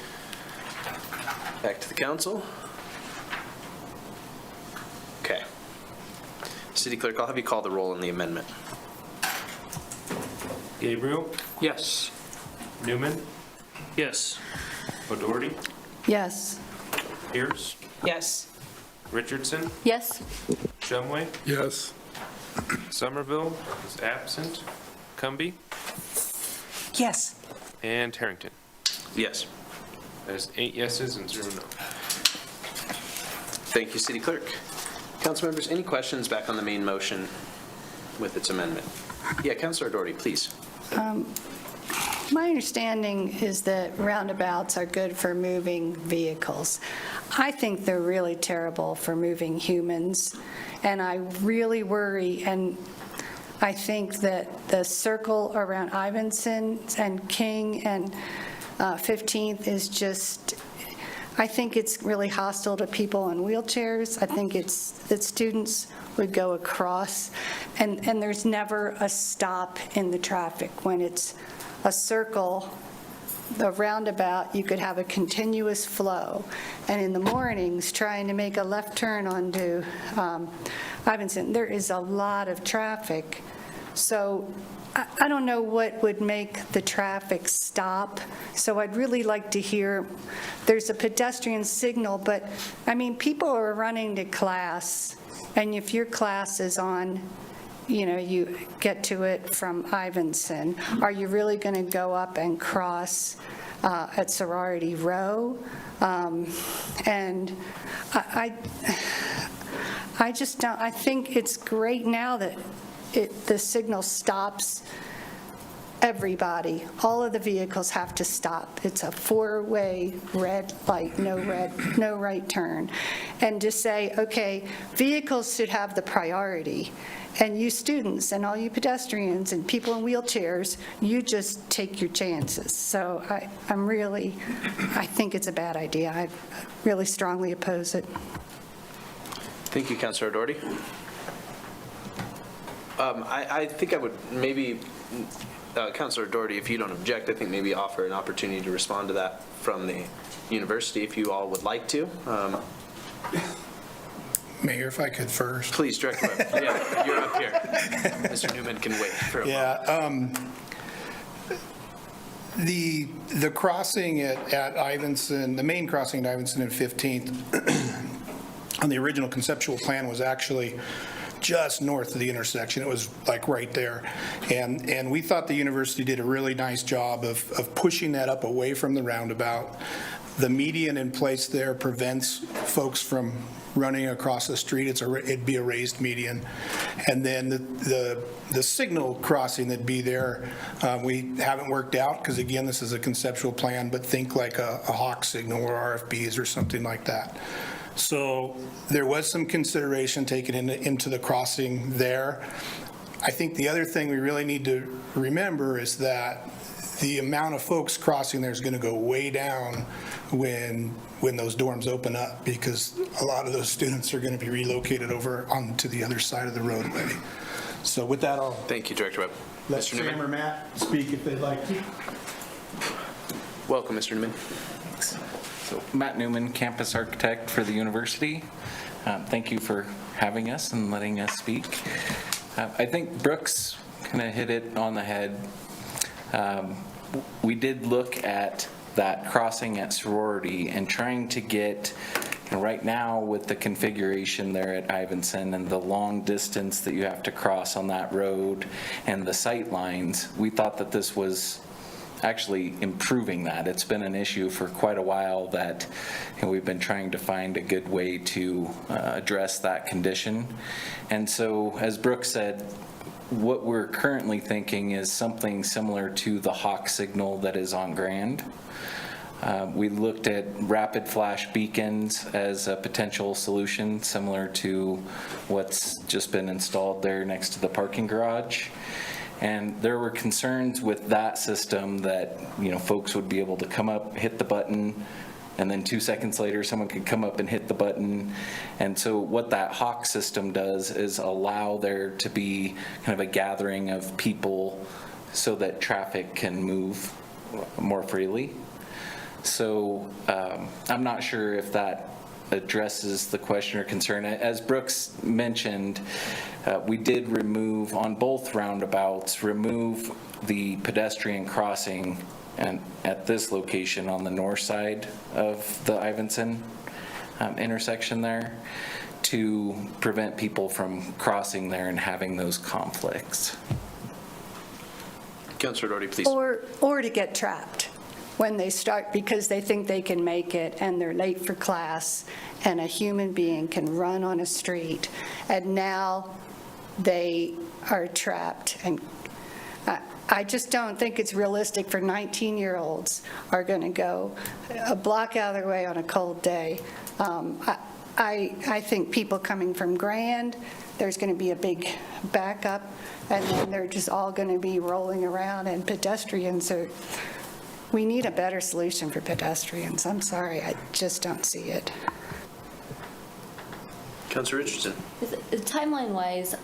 Back to the council. Okay. City Clerk, I'll have you call the roll on the amendment. Gabriel? Yes. Newman? Yes. O'Doherty? Yes. Pierce? Yes. Richardson? Yes? Shumway? Yes. Somerville is absent. Cumby? Yes. And Harrington. Yes. There's 8 yeses and 0 no. Thank you, City Clerk. Council members, any questions back on the main motion with its amendment? Yeah, Councilor Doherty, please. My understanding is that roundabouts are good for moving vehicles. I think they're really terrible for moving humans, and I really worry, and I think that the circle around Ivinson and King and 15th is just, I think it's really hostile to people in wheelchairs. I think it's that students would go across, and there's never a stop in the traffic. When it's a circle, the roundabout, you could have a continuous flow. And in the mornings, trying to make a left turn onto Ivinson, there is a lot of traffic. So I don't know what would make the traffic stop. So I'd really like to hear, there's a pedestrian signal, but I mean, people are running to class, and if your class is on, you know, you get to it from Ivinson, are you really going to go up and cross at Sorority Row? And I just don't, I think it's great now that the signal stops everybody. All of the vehicles have to stop. It's a four-way red light, no right turn. And to say, okay, vehicles should have the priority, and you students and all you pedestrians and people in wheelchairs, you just take your chances. So I think it's a bad idea. I really strongly oppose it. Thank you, Councilor Doherty. I think I would maybe, Councilor Doherty, if you don't object, I think maybe offer an opportunity to respond to that from the university if you all would like to. Mayor, if I could first. Please, Director Webb. Yeah, you're up here. Mr. Newman can wait for a moment. The crossing at Ivinson, the main crossing at Ivinson and 15th, on the original conceptual plan was actually just north of the intersection. It was like right there. And we thought the university did a really nice job of pushing that up away from the roundabout. The median in place there prevents folks from running across the street. It'd be a raised median. And then the signal crossing that'd be there, we haven't worked out because, again, this is a conceptual plan, but think like a hawk signal or RFBs or something like that. So there was some consideration taken into the crossing there. I think the other thing we really need to remember is that the amount of folks crossing there is going to go way down when those dorms open up, because a lot of those students are going to be relocated over onto the other side of the roadway. So with that, I'll thank you, Director Webb. let Mr. Sam Newman. or Matt speak if they'd like to. Welcome, Mr. Newman. So Matt Newman, campus architect for the university. Thank you for having us and letting us speak. I think Brooks kind of hit it on the head. We did look at that crossing at Sorority and trying to get, right now with the configuration there at Ivinson and the long distance that you have to cross on that road and the sight lines, we thought that this was actually improving that. It's been an issue for quite a while that we've been trying to find a good way to address that condition. And so, as Brooke said, what we're currently thinking is something similar to the hawk signal that is on Grand. We looked at rapid flash beacons as a potential solution, similar to what's just been installed there next to the parking garage. And there were concerns with that system that, folks would be able to come up, hit the button, and then 2 seconds later, someone could come up and hit the button. And so what that hawk system does is allow there to be kind of a gathering of people so that traffic can move more freely. So I'm not sure if that addresses the question or concern. As Brooks mentioned, we did remove, on both roundabouts, remove the pedestrian crossing and at this location on the north side of the Ivinson intersection there to prevent people from crossing there and having those conflicts. Councilor Doherty, please. Or to get trapped when they start because they think they can make it and they're late for class and a human being can run on a street and now they are trapped. And I just don't think it's realistic for 19-year-olds are going to go a block out of their way on a cold day. I think people coming from Grand, there's going to be a big backup, and then they're just all going to be rolling around, and pedestrians are, we need a better solution for pedestrians. I'm sorry, I just don't see it. Councilor Richardson. Timeline-wise,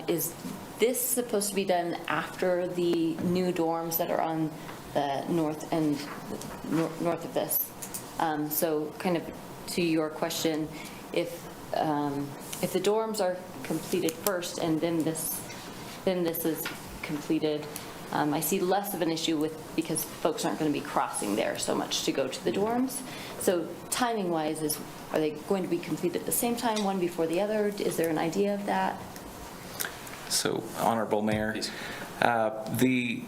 is this supposed to be done after the new dorms that are on the north and north of this? So kind of to your question, if the dorms are completed first and then this is completed, I see less of an issue because folks aren't going to be crossing there so much to go to the dorms. So timing-wise, are they going to be completed at the same time, one before the other? Is there an idea of that? So, Honorable Mayor, the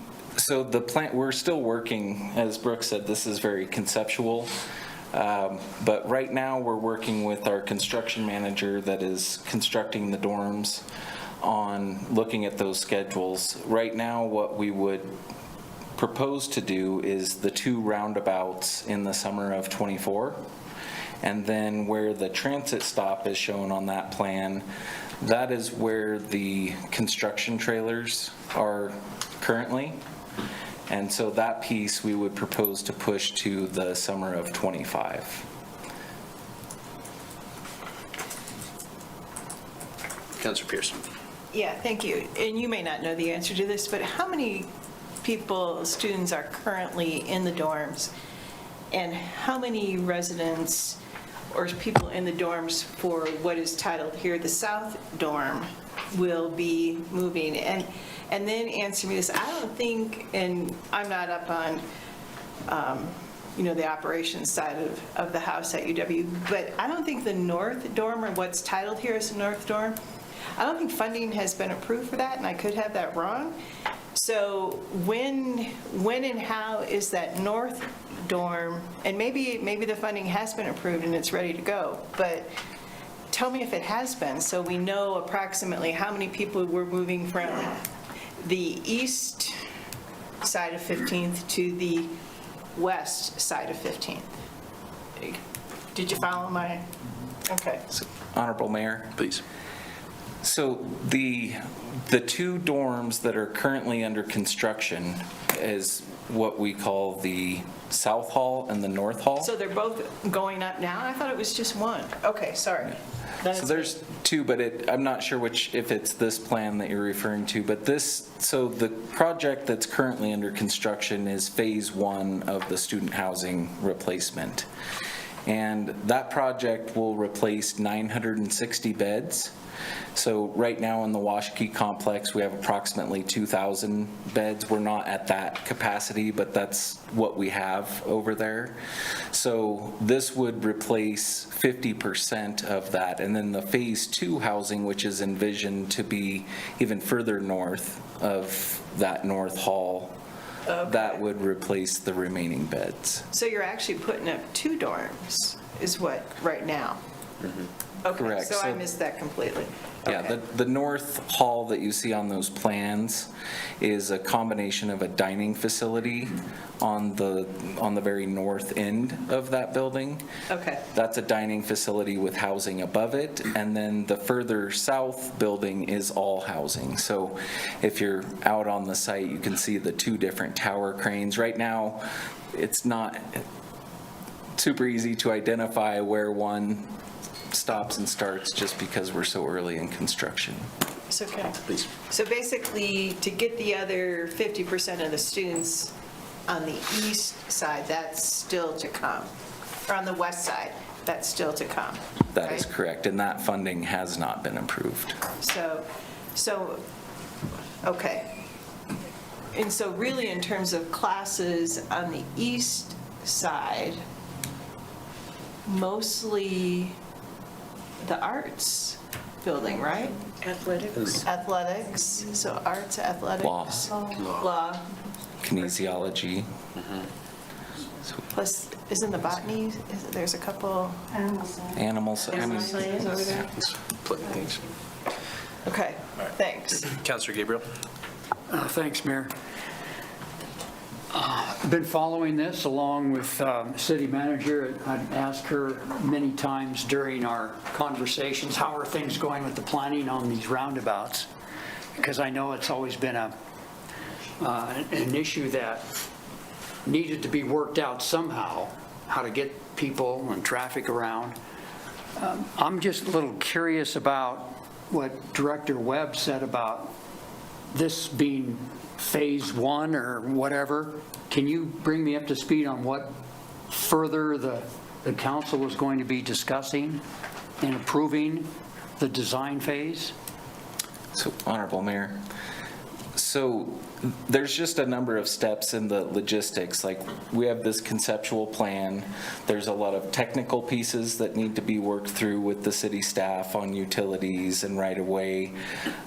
plant, we're still working, as Brooke said, this is very conceptual. But right now, we're working with our construction manager that is constructing the dorms on looking at those schedules. Right now, what we would propose to do is the 2 roundabouts in the summer of '24. And then where the transit stop is shown on that plan, that is where the construction trailers are currently. And so that piece we would propose to push to the summer of '25. Councilor Pierce. Yeah, thank you. And you may not know the answer to this, but how many students are currently in the dorms? And how many residents or people in the dorms for what is titled here the South Dorm will be moving? And then answer me this. I don't think, and I'm not up on, the operations side of the house at UW, but I don't think the North Dorm, or what's titled here as the North Dorm, I don't think funding has been approved for that, and I could have that wrong. So when and how is that North Dorm, and maybe the funding has been approved and it's ready to go, but tell me if it has been, so we know approximately how many people we're moving from the east side of 15th to the west side of 15th. Did you follow my, okay. Honorable Mayor? Please. So the 2 dorms that are currently under construction is what we call the South Hall and the North Hall. So they're both going up now? I thought it was just one. Okay, sorry. So there's 2, but I'm not sure if it's this plan that you're referring to, but so the project that's currently under construction is phase 1 of the student housing replacement. And that project will replace 960 beds. So right now in the Washakie complex, we have approximately 2,000 beds. We're not at that capacity, but that's what we have over there. So this would replace 50% of that. And then the phase 2 housing, which is envisioned to be even further north of that North Hall, okay, that would replace the remaining beds. So you're actually putting up 2 dorms, is what, right now? Mm-hmm. Okay, Correct. so I missed that completely. Yeah, Okay. the North Hall that you see on those plans is a combination of a dining facility on the very north end of that building. Okay. That's a dining facility with housing above it, and then the further south building is all housing. So if you're out on the site, you can see the 2 different tower cranes. Right now, it's not super easy to identify where one stops and starts just because we're so early in construction. It's okay. Please. So basically, to get the other 50% of the students on the east side, that's still to come. Or on the west side, that's still to come. That is right? correct, and that funding has not been approved. So, okay. And so really, in terms of classes on the east side, mostly the arts building, right? Athletics, so arts, athletics. Law. Kinesiology. Plus, isn't the botany, there's a couple. Animals. Science over there? Okay, thanks. Councilor Gabriel. Thanks, Mayor. I've been following this along with city manager. I've asked her many times during our conversations, how are things going with the planning on these roundabouts? Because I know it's always been an issue that needed to be worked out somehow, how to get people and traffic around. I'm just a little curious about what Director Webb said about this being phase one or whatever. Can you bring me up to speed on what further the council is going to be discussing and approving the design phase? So, Honorable Mayor, so there's just a number of steps in the logistics. Like, we have this conceptual plan. There's a lot of technical pieces that need to be worked through with the city staff on utilities and right-of-way,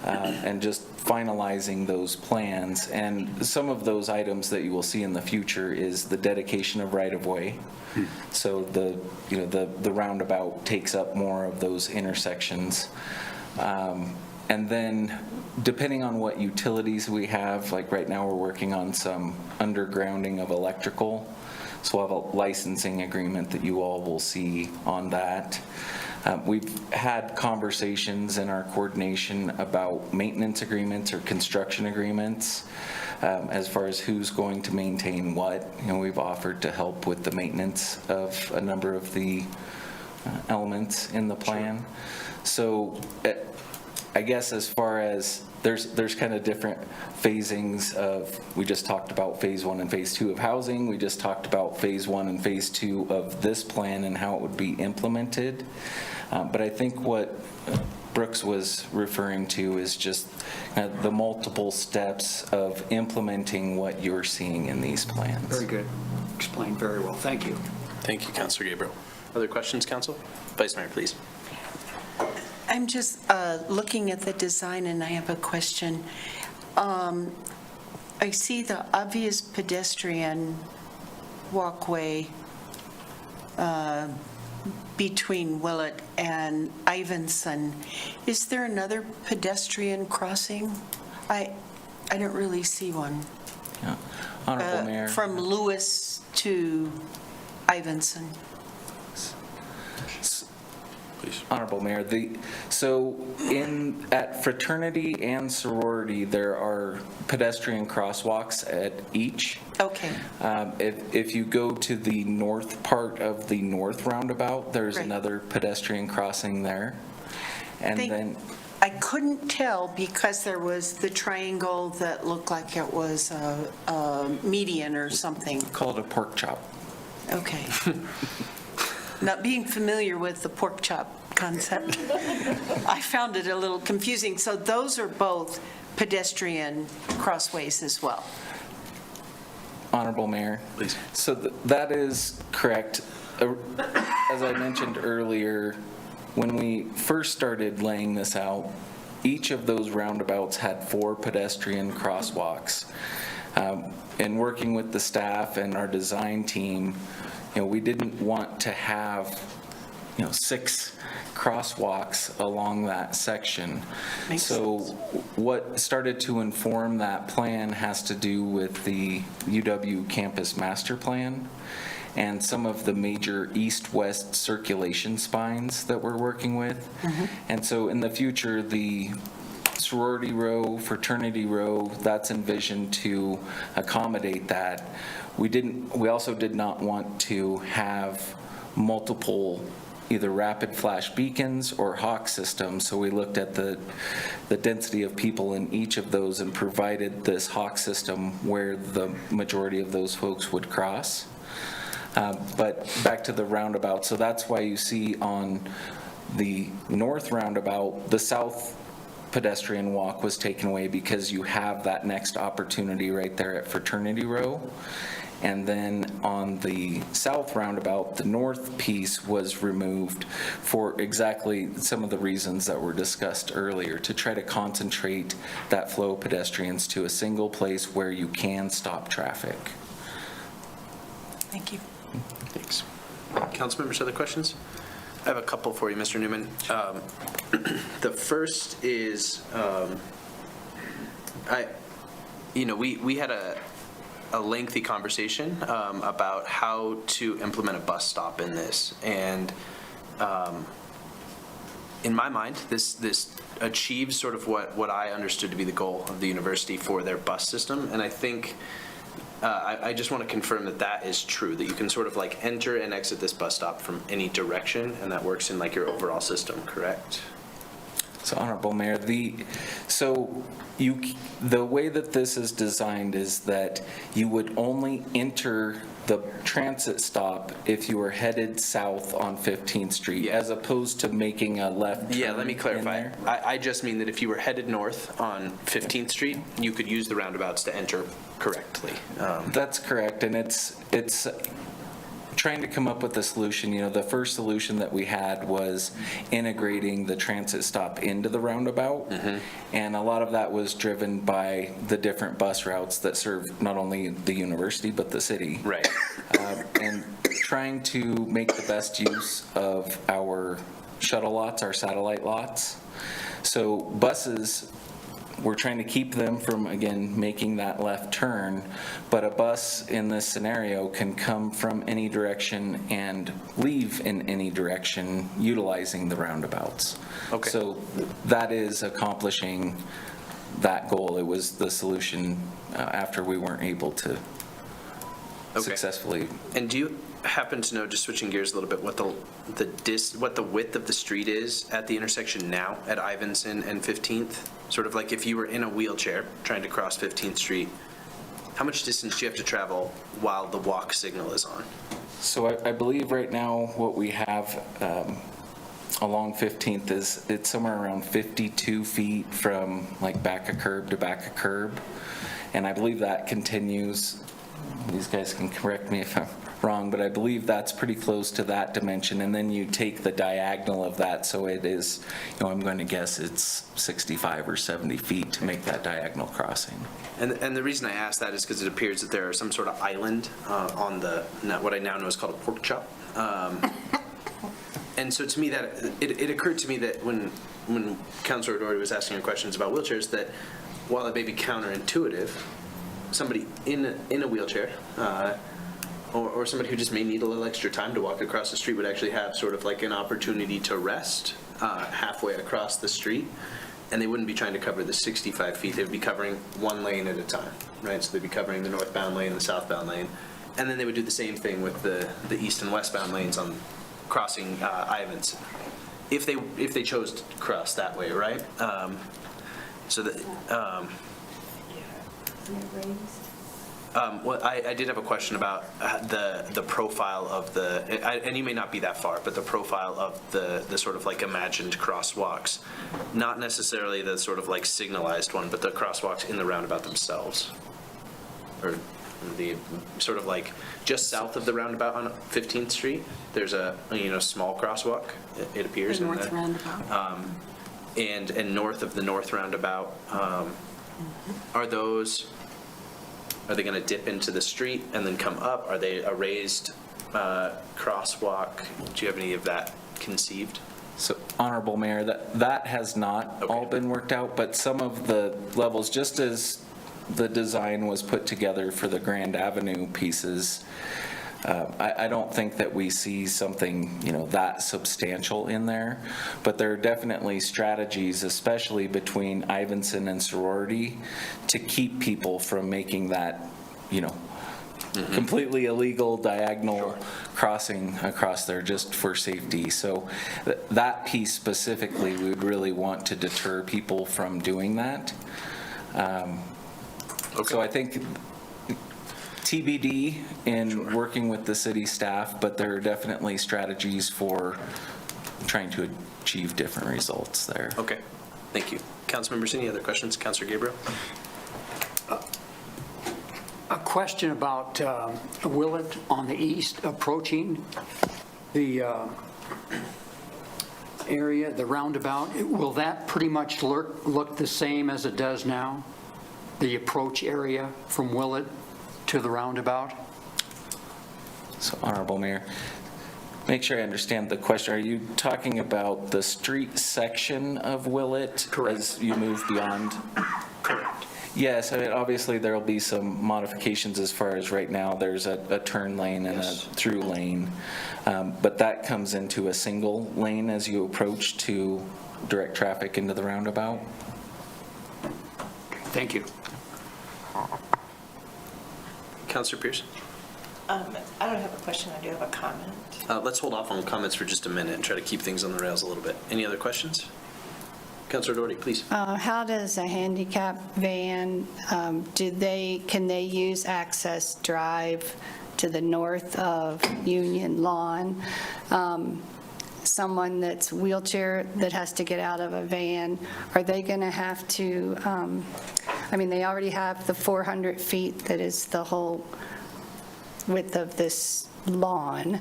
and just finalizing those plans. And some of those items that you will see in the future is the dedication of right-of-way. So the roundabout takes up more of those intersections. And then, depending on what utilities we have, like right now we're working on some undergrounding of electrical. So we'll have a licensing agreement that you all will see on that. We've had conversations in our coordination about maintenance agreements or construction agreements, as far as who's going to maintain what. We've offered to help with the maintenance of a number of the elements in the plan. So I guess as far as there's kind of different phasings of, we just talked about phase one and phase two of housing. We just talked about phase one and phase two of this plan and how it would be implemented. But I think what Brooks was referring to is just the multiple steps of implementing what you're seeing in these plans. Very good. Explained very well. Thank you. Thank you, Councilor Gabriel. Other questions, Council? Vice Mayor, please. I'm just looking at the design, and I have a question. I see the obvious pedestrian walkway between Willett and Ivinson. Is there another pedestrian crossing? I don't really see one. Yeah. Honorable Mayor. From Lewis to Ivinson. Honorable Mayor, at fraternity and sorority, there are pedestrian crosswalks at each. Okay. If you go to the north part of the north roundabout, there's another pedestrian crossing there. And I couldn't tell because there was the triangle that looked like it was a median or something. Call it a pork chop. Okay. Not being familiar with the pork chop concept, I found it a little confusing. So those are both pedestrian crossways as well? Honorable Mayor. Please. So that is correct. As I mentioned earlier, when we first started laying this out, each of those roundabouts had 4 pedestrian crosswalks. And working with the staff and our design team, we didn't want to have 6 crosswalks along that section. So what started to inform that plan has to do with the UW campus master plan and some of the major east-west circulation spines that we're working with. And so in the future, the sorority row, fraternity row, that's envisioned to accommodate that. We also did not want to have multiple either rapid flash beacons or hawk systems, so we looked at the density of people in each of those and provided this hawk system where the majority of those folks would cross. But back to the roundabout, so that's why you see on the north roundabout, the south pedestrian walk was taken away because you have that next opportunity right there at Fraternity Row. And then on the south roundabout, the north piece was removed for exactly some of the reasons that were discussed earlier, to try to concentrate that flow of pedestrians to a single place where you can stop traffic. Thank you. Thanks. Council members, other questions? I have a couple for you, Mr. Newman. The first is, we had a lengthy conversation about how to implement a bus stop in this. And in my mind, this achieves sort of what I understood to be the goal of the university for their bus system. And I think I just want to confirm that is true, that you can sort of like enter and exit this bus stop from any direction, and that works in like your overall system, correct? So Honorable Mayor, the way that this is designed is that you would only enter the transit stop if you were headed south on 15th Street, as opposed to making a left turn. Yeah, let me clarify. I just mean that if you were headed north on 15th Street, you could use the roundabouts to enter correctly. That's correct, and it's trying to come up with a solution. The first solution that we had was integrating the transit stop into the roundabout, and a lot of that was driven by the different bus routes that serve not only the university but the city. Right. And trying to make the best use of our shuttle lots, our satellite lots. So buses, we're trying to keep them from, again, making that left turn, but a bus in this scenario can come from any direction and leave in any direction utilizing the roundabouts. Okay. So that is accomplishing that goal. It was the solution after we weren't able to successfully. And do you happen to know, just switching gears a little bit, what the width of the street is at the intersection now at Ivinson and 15th? Sort of like if you were in a wheelchair trying to cross 15th Street, how much distance do you have to travel while the walk signal is on? So I believe right now what we have along 15th is it's somewhere around 52 feet from like back of curb to back of curb. And I believe that continues. These guys can correct me if I'm wrong, but I believe that's pretty close to that dimension. And then you take the diagonal of that, so it is, I'm going to guess it's 65 or 70 feet to make that diagonal crossing. And the reason I ask that is because it appears that there are some sort of island on what I now know is called a pork chop. And so to me, that it occurred to me that when Councilor Doherty was asking her questions about wheelchairs, that while it may be counterintuitive, somebody in a wheelchair or somebody who just may need a little extra time to walk across the street would actually have sort of like an opportunity to rest halfway across the street, and they wouldn't be trying to cover the 65 feet. They would be covering one lane at a time, right? So they'd be covering the northbound lane, the southbound lane, and then they would do the same thing with the east and westbound lanes on crossing Ivins, if they chose to cross that way, right? Well, I did have a question about the profile of and you may not be that far, but the profile of the sort of like imagined crosswalks, not necessarily the sort of like signalized one, but the crosswalks in the roundabout themselves, or the sort of like just south of the roundabout on 15th Street. There's a small crosswalk. It appears The in north roundabout. And north of the north roundabout. Are they going to dip into the street and then come up? Are they a raised crosswalk? Do you have any of that conceived? So, Honorable Mayor, that has not all been worked out, but some of the levels, just as the design was put together for the Grand Avenue pieces, I don't think that we see something, that substantial in there, but there are definitely strategies, especially between Ivinson and Sorority, to keep people from making that, completely illegal diagonal crossing across there just for safety. So that piece specifically, we would really want to deter people from doing that. So I think TBD in working with the city staff, but there are definitely strategies for trying to achieve different results there. Okay, thank you. Council members, any other questions? Councilor Gabriel? A question about Willett on the east approaching the area, the roundabout. Will that pretty much look the same as it does now? The approach area from Willett to the roundabout? So, Honorable Mayor, make sure I understand the question. Are you talking about the street section of Willett? Correct. As you move beyond? Correct. Yes, I mean, obviously, there'll be some modifications as far as right now, there's a turn lane and a through lane. But that comes into a single lane as you approach to direct traffic into the roundabout. Thank you. Councilor Pierce? I don't have a question, I do have a comment. Let's hold off on comments for just a minute and try to keep things on the rails a little bit. Any other questions? Councilor Doherty, please. How does a handicap van, can they use Access Drive to the north of Union Lawn? Someone that's wheelchair that has to get out of a van, are they going to have to, they already have the 400 feet that is the whole width of this lawn.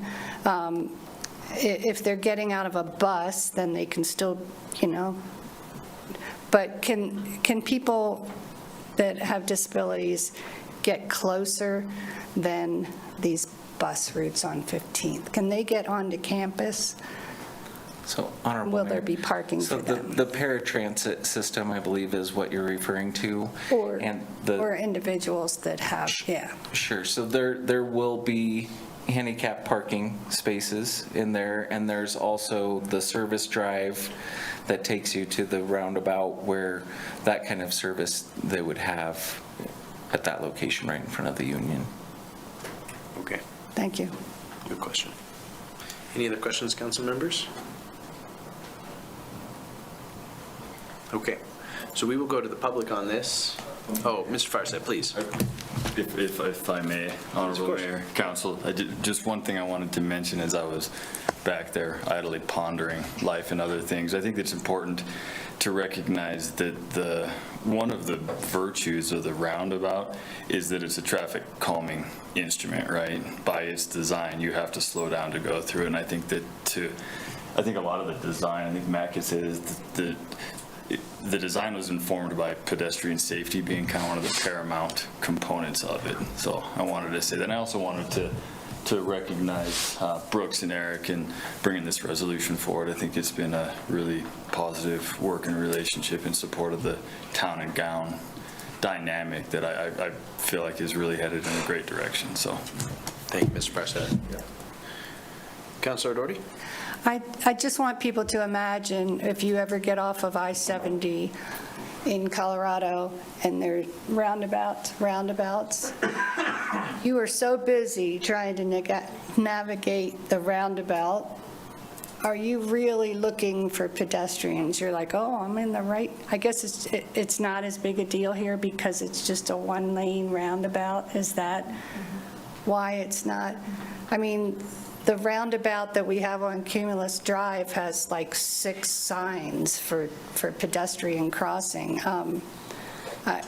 If they're getting out of a bus, then they can still, but can people that have disabilities get closer than these bus routes on 15th? Can they get onto campus? So, Honorable Will Mayor, there be parking for them? The paratransit system, I believe, is what you're referring to. Or or individuals that have, yeah. Sure, so there will be handicap parking spaces in there, and there's also the service drive that takes you to the roundabout where that kind of service they would have at that location right in front of the Union. Okay. Thank you. Good question. Any other questions, council members? Okay, so we will go to the public on this. Oh, Mr. Fireside, please. If I may, Honorable Mayor, Council, just one thing I wanted to mention as I was back there idly pondering life and other things. I think it's important to recognize that one of the virtues of the roundabout is that it's a traffic calming instrument, right? By its design, you have to slow down to go through, and I think that I think a lot of the design, I think Matt could say is the design was informed by pedestrian safety being kind of one of the paramount components of it. So I wanted to say that. And I also wanted to recognize Brooks and Eric in bringing this resolution forward. I think it's been a really positive working relationship in support of the town and gown dynamic that I feel like is really headed in a great direction. So, thank you, Mr. President. Councilor Doherty? I just want people to imagine if you ever get off of I-70 in Colorado and there are roundabouts, you are so busy trying to navigate the roundabout. Are you really looking for pedestrians? You're like, oh, I'm in the right. I guess it's not as big a deal here because it's just a one-lane roundabout. Is that why it's not? I mean, the roundabout that we have on Cumulus Drive has like 6 signs for pedestrian crossing. I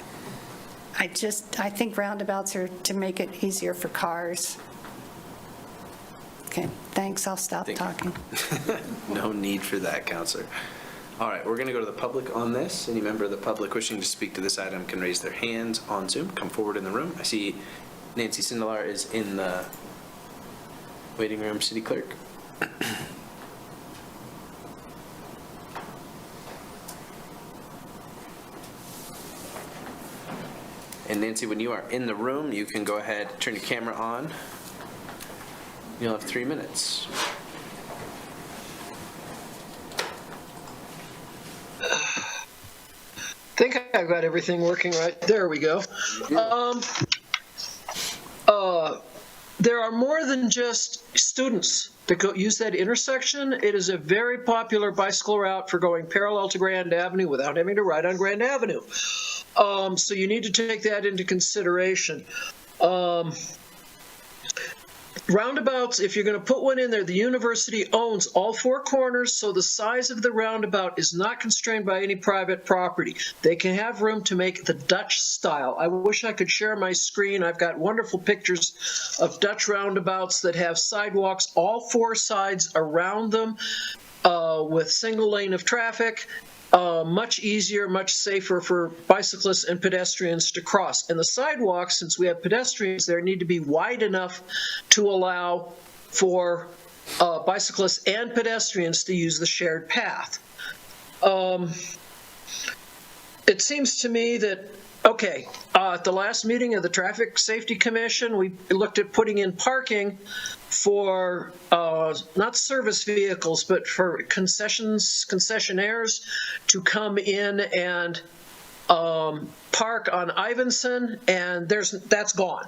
think roundabouts are to make it easier for cars. Okay, thanks, I'll stop talking. No need for that, Councilor. All right, we're going to go to the public on this. Any member of the public wishing to speak to this item can raise their hands on Zoom. Come forward in the room. I see Nancy Sindelar is in the waiting room, City Clerk. And Nancy, when you are in the room, you can go ahead, turn your camera on. You'll have 3 minutes. I think I've got everything working right. There we go. There are more than just students that go use that intersection. It is a very popular bicycle route for going parallel to Grand Avenue without having to ride on Grand Avenue. So you need to take that into consideration. Roundabouts, if you're going to put one in there, the university owns all 4 corners, so the size of the roundabout is not constrained by any private property. They can have room to make the Dutch style. I wish I could share my screen. I've got wonderful pictures of Dutch roundabouts that have sidewalks all 4 sides around them with single lane of traffic. Much easier, much safer for bicyclists and pedestrians to cross. And the sidewalks, since we have pedestrians there, need to be wide enough to allow for bicyclists and pedestrians to use the shared path. It seems to me that Okay, at the last meeting of the Traffic Safety Commission, we looked at putting in parking for not service vehicles, but for concessionaires to come in and park on Ivinson, and that's gone.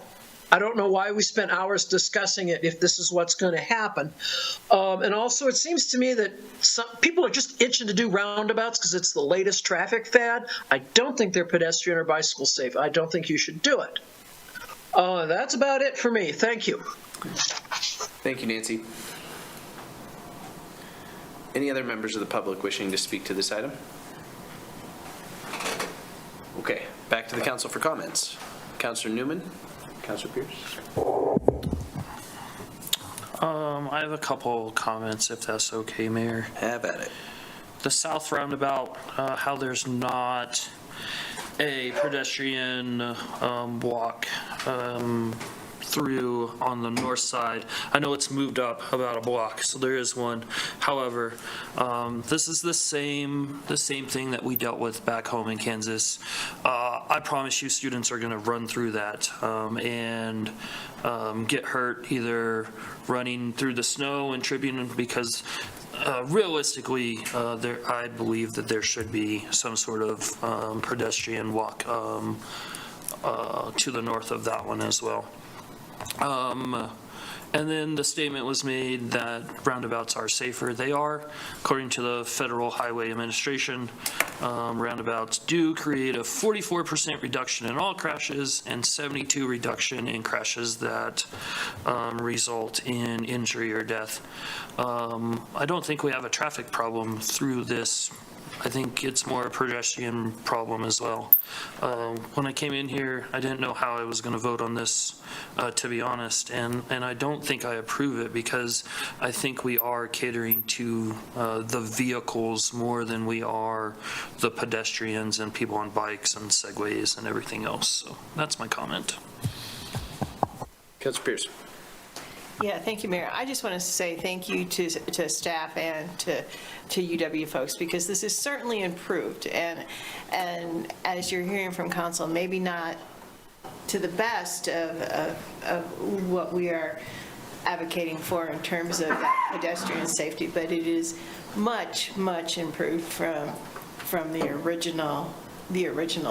I don't know why we spent hours discussing it if this is what's going to happen. And also, it seems to me that some people are just itching to do roundabouts because it's the latest traffic fad. I don't think they're pedestrian or bicycle safe. I don't think you should do it. That's about it for me. Thank you. Thank you, Nancy. Any other members of the public wishing to speak to this item? Okay, back to the council for comments. Councilor Newman, Councilor Pierce. I have a couple comments, if that's okay, Mayor. Have at it. The south roundabout, how there's not a pedestrian walk through on the north side. I know it's moved up about a block, so there is one. However, this is the same thing that we dealt with back home in Kansas. I promise you students are going to run through that and get hurt either running through the snow and tripping because realistically, I believe that there should be some sort of pedestrian walk to the north of that one as well. And then the statement was made that roundabouts are safer. They are. According to the Federal Highway Administration, roundabouts do create a 44% reduction in all crashes and 72% reduction in crashes that result in injury or death. I don't think we have a traffic problem through this. I think it's more a pedestrian problem as well. When I came in here, I didn't know how I was going to vote on this, to be honest, and I don't think I approve it because I think we are catering to the vehicles more than we are the pedestrians and people on bikes and segways and everything else. So that's my comment. Councilor Pierce. Yeah, thank you, Mayor. I just want to say thank you to staff and to UW folks, because this is certainly improved. And as you're hearing from council, maybe not to the best of what we are advocating for in terms of that pedestrian safety, but it is much, much improved from the original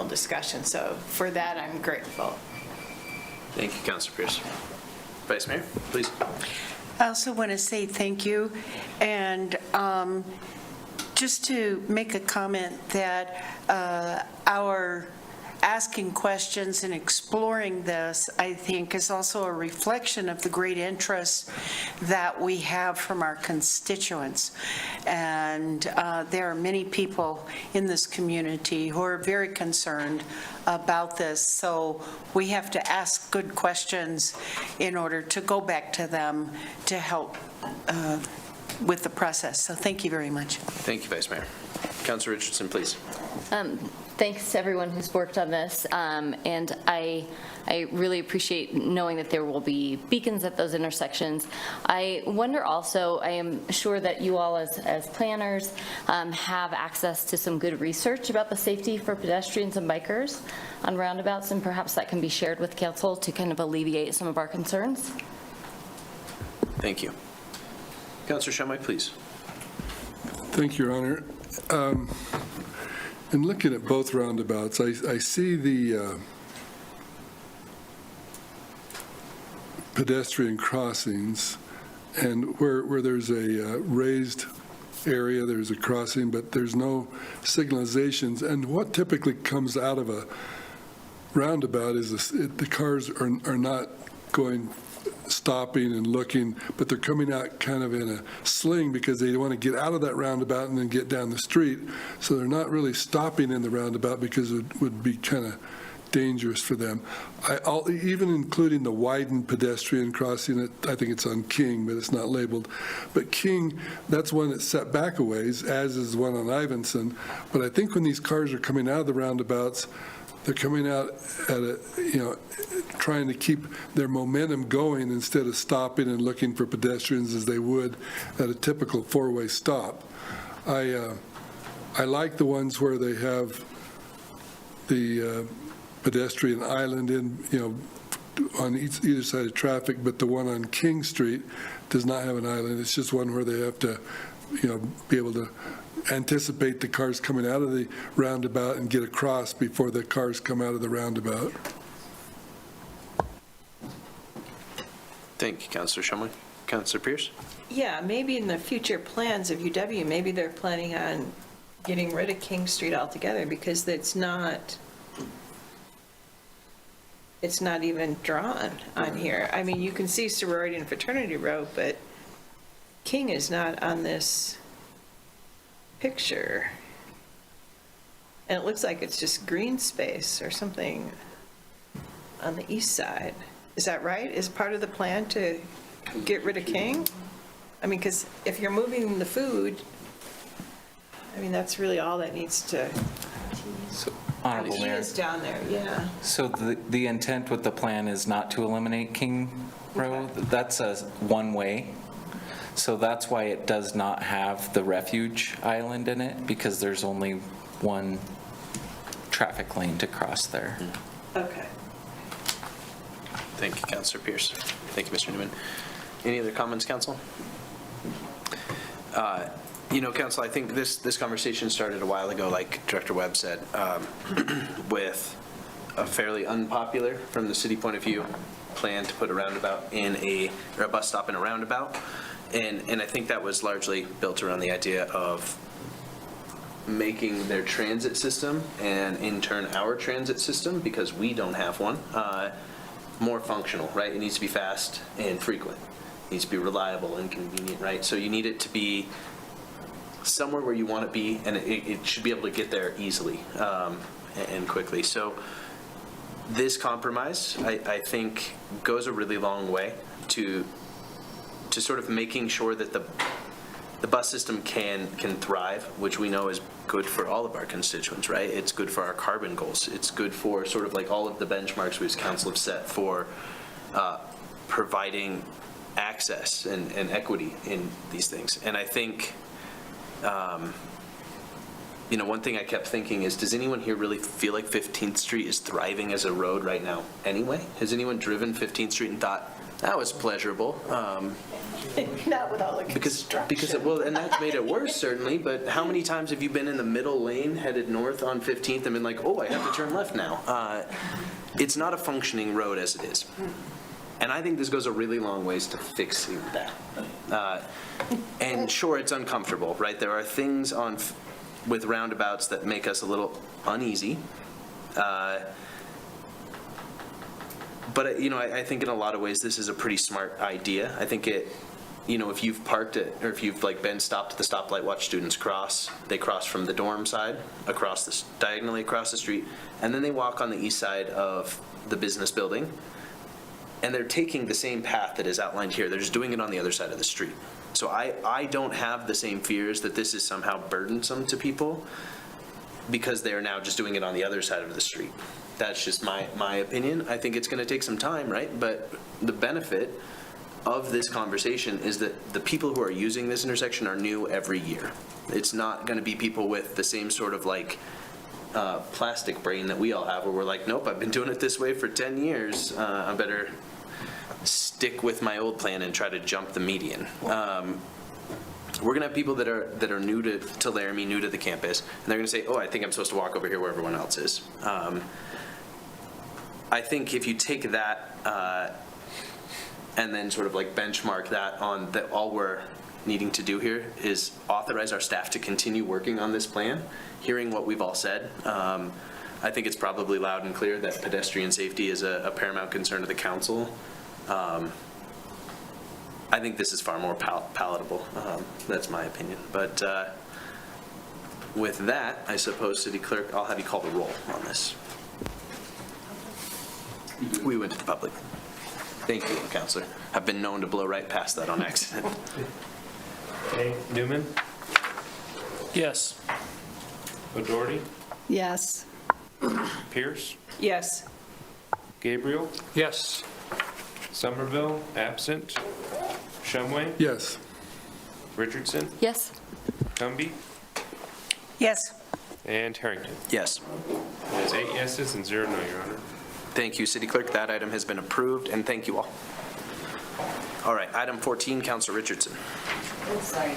discussion. So for that, I'm grateful. Thank you, Councilor Pierce. Vice Mayor, please. I also want to say thank you, and just to make a comment that our asking questions and exploring this, I think, is also a reflection of the great interest that we have from our constituents. And there are many people in this community who are very concerned about this. So we have to ask good questions in order to go back to them to help with the process. So thank you very much. Thank you, Vice Mayor. Councilor Richardson, please. Thanks to everyone who's worked on this, and I really appreciate knowing that there will be beacons at those intersections. I wonder also, I am sure that you all as planners have access to some good research about the safety for pedestrians and bikers on roundabouts, and perhaps that can be shared with council to kind of alleviate some of our concerns. Thank you. Councilor Shumway, please. Thank you, Your Honor. In looking at both roundabouts, I see the pedestrian crossings, and where there's a raised area, there's a crossing, but there's no signalizations. And what typically comes out of a roundabout is the cars are not stopping and looking, but they're coming out kind of in a sling because they want to get out of that roundabout and then get down the street. So they're not really stopping in the roundabout because it would be kind of dangerous for them. Even including the widened pedestrian crossing, I think it's on King, but it's not labeled. But King, that's one that's set back a ways, as is one on Ivinson. But I think when these cars are coming out of the roundabouts, they're coming out at trying to keep their momentum going instead of stopping and looking for pedestrians as they would at a typical four-way stop. I like the ones where they have the pedestrian island in, on either side of traffic, but the one on King Street does not have an island. It's just one where they have to, be able to anticipate the cars coming out of the roundabout and get across before the cars come out of the roundabout. Thank you, Councilor Shumway. Councilor Pierce? Yeah, maybe in the future plans of UW, maybe they're planning on getting rid of King Street altogether because it's not even drawn on here. I mean, you can see Sorority and Fraternity Row, but King is not on this picture. And it looks like it's just green space or something on the east side. Is that right? Is part of the plan to get rid of King? I mean, because if you're moving the food, I mean, that's really all that needs to. Honorable He Mayor. is down there, yeah. So the intent with the plan is not to eliminate King Road. That's a one-way. So that's why it does not have the refuge island in it, because there's only one traffic lane to cross there. Okay. Thank you, Councilor Pierce. Thank you, Mr. Newman. Any other comments, Council? Council, I think this conversation started a while ago, like Director Webb said, with a fairly unpopular, from the city point of view, plan to put a roundabout or a bus stop in a roundabout. And I think that was largely built around the idea of making their transit system, and in turn our transit system, because we don't have one, more functional, right? It needs to be fast and frequent. It needs to be reliable and convenient, right? So you need it to be somewhere where you want to be, and it should be able to get there easily and quickly. So this compromise, I think, goes a really long way to sort of making sure that the bus system can thrive, which we know is good for all of our constituents, right? It's good for our carbon goals. It's good for sort of like all of the benchmarks we as council have set for providing access and equity in these things. And I think, one thing I kept thinking is, does anyone here really feel like 15th Street is thriving as a road right now anyway? Has anyone driven 15th Street and thought, that was pleasurable? Not with all the construction. Because and that's made it worse, certainly, but how many times have you been in the middle lane headed north on 15th and been like, oh, I have to turn left now? It's not a functioning road as it is. And I think this goes a really long ways to fixing that. And sure, it's uncomfortable, right? There are things with roundabouts that make us a little uneasy. But, I think in a lot of ways, this is a pretty smart idea. I think if you've parked it, or if you've been stopped at the stoplight, watch students cross, they cross from the dorm side, diagonally across the street, and then they walk on the east side of the business building, and they're taking the same path that is outlined here. They're just doing it on the other side of the street. So I don't have the same fears that this is somehow burdensome to people, because they are now just doing it on the other side of the street. That's just my opinion. I think it's going to take some time, right? But the benefit of this conversation is that the people who are using this intersection are new every year. It's not going to be people with the same sort of plastic brain that we all have, where we're like, nope, I've been doing it this way for 10 years. I better stick with my old plan and try to jump the median. We're going to have people that are new to Laramie, new to the campus, and they're going to say, oh, I think I'm supposed to walk over here where everyone else is. I think if you take that and then sort of benchmark that on that, all we're needing to do here is authorize our staff to continue working on this plan, hearing what we've all said. I think it's probably loud and clear that pedestrian safety is a paramount concern of the council. I think this is far more palatable. That's my opinion. But with that, I suppose, City Clerk, I'll have you call the roll on this. We went to the public. Thank you, Councilor. I've been known to blow right past that on accident. Okay, Newman? Yes. O'Doherty? Yes. Pierce? Yes. Gabriel? Yes. Somerville, absent. Shumway? Yes. Richardson? Yes. Cumby? Yes. And Harrington. Yes. It is 8 yeses and 0 no, Your Honor. Thank you, City Clerk. That item has been approved, and thank you all. All right, item 14, Counselor Richardson. Oh, sorry.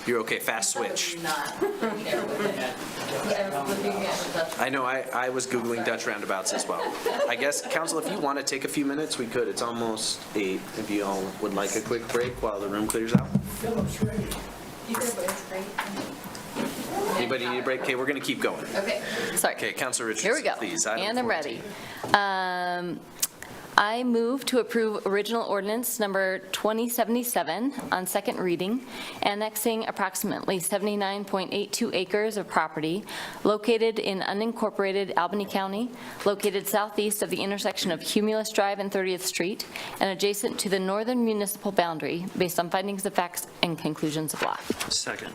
You're okay, fast switch. I know, I was Googling Dutch roundabouts as well. I guess, Council, if you want to take a few minutes, we could. It's almost 8. If you all would like a quick break while the room clears out. Anybody need a break? Okay, we're going to keep going. Okay, sorry. Okay, Counselor Richardson, Here we go. please. Item And I'm 14. ready. I move to approve original ordinance number 2077 on second reading, annexing approximately 79.82 acres of property located in unincorporated Albany County, located southeast of the intersection of Cumulus Drive and 30th Street, and adjacent to the northern municipal boundary, based on findings of facts and conclusions of law. Second.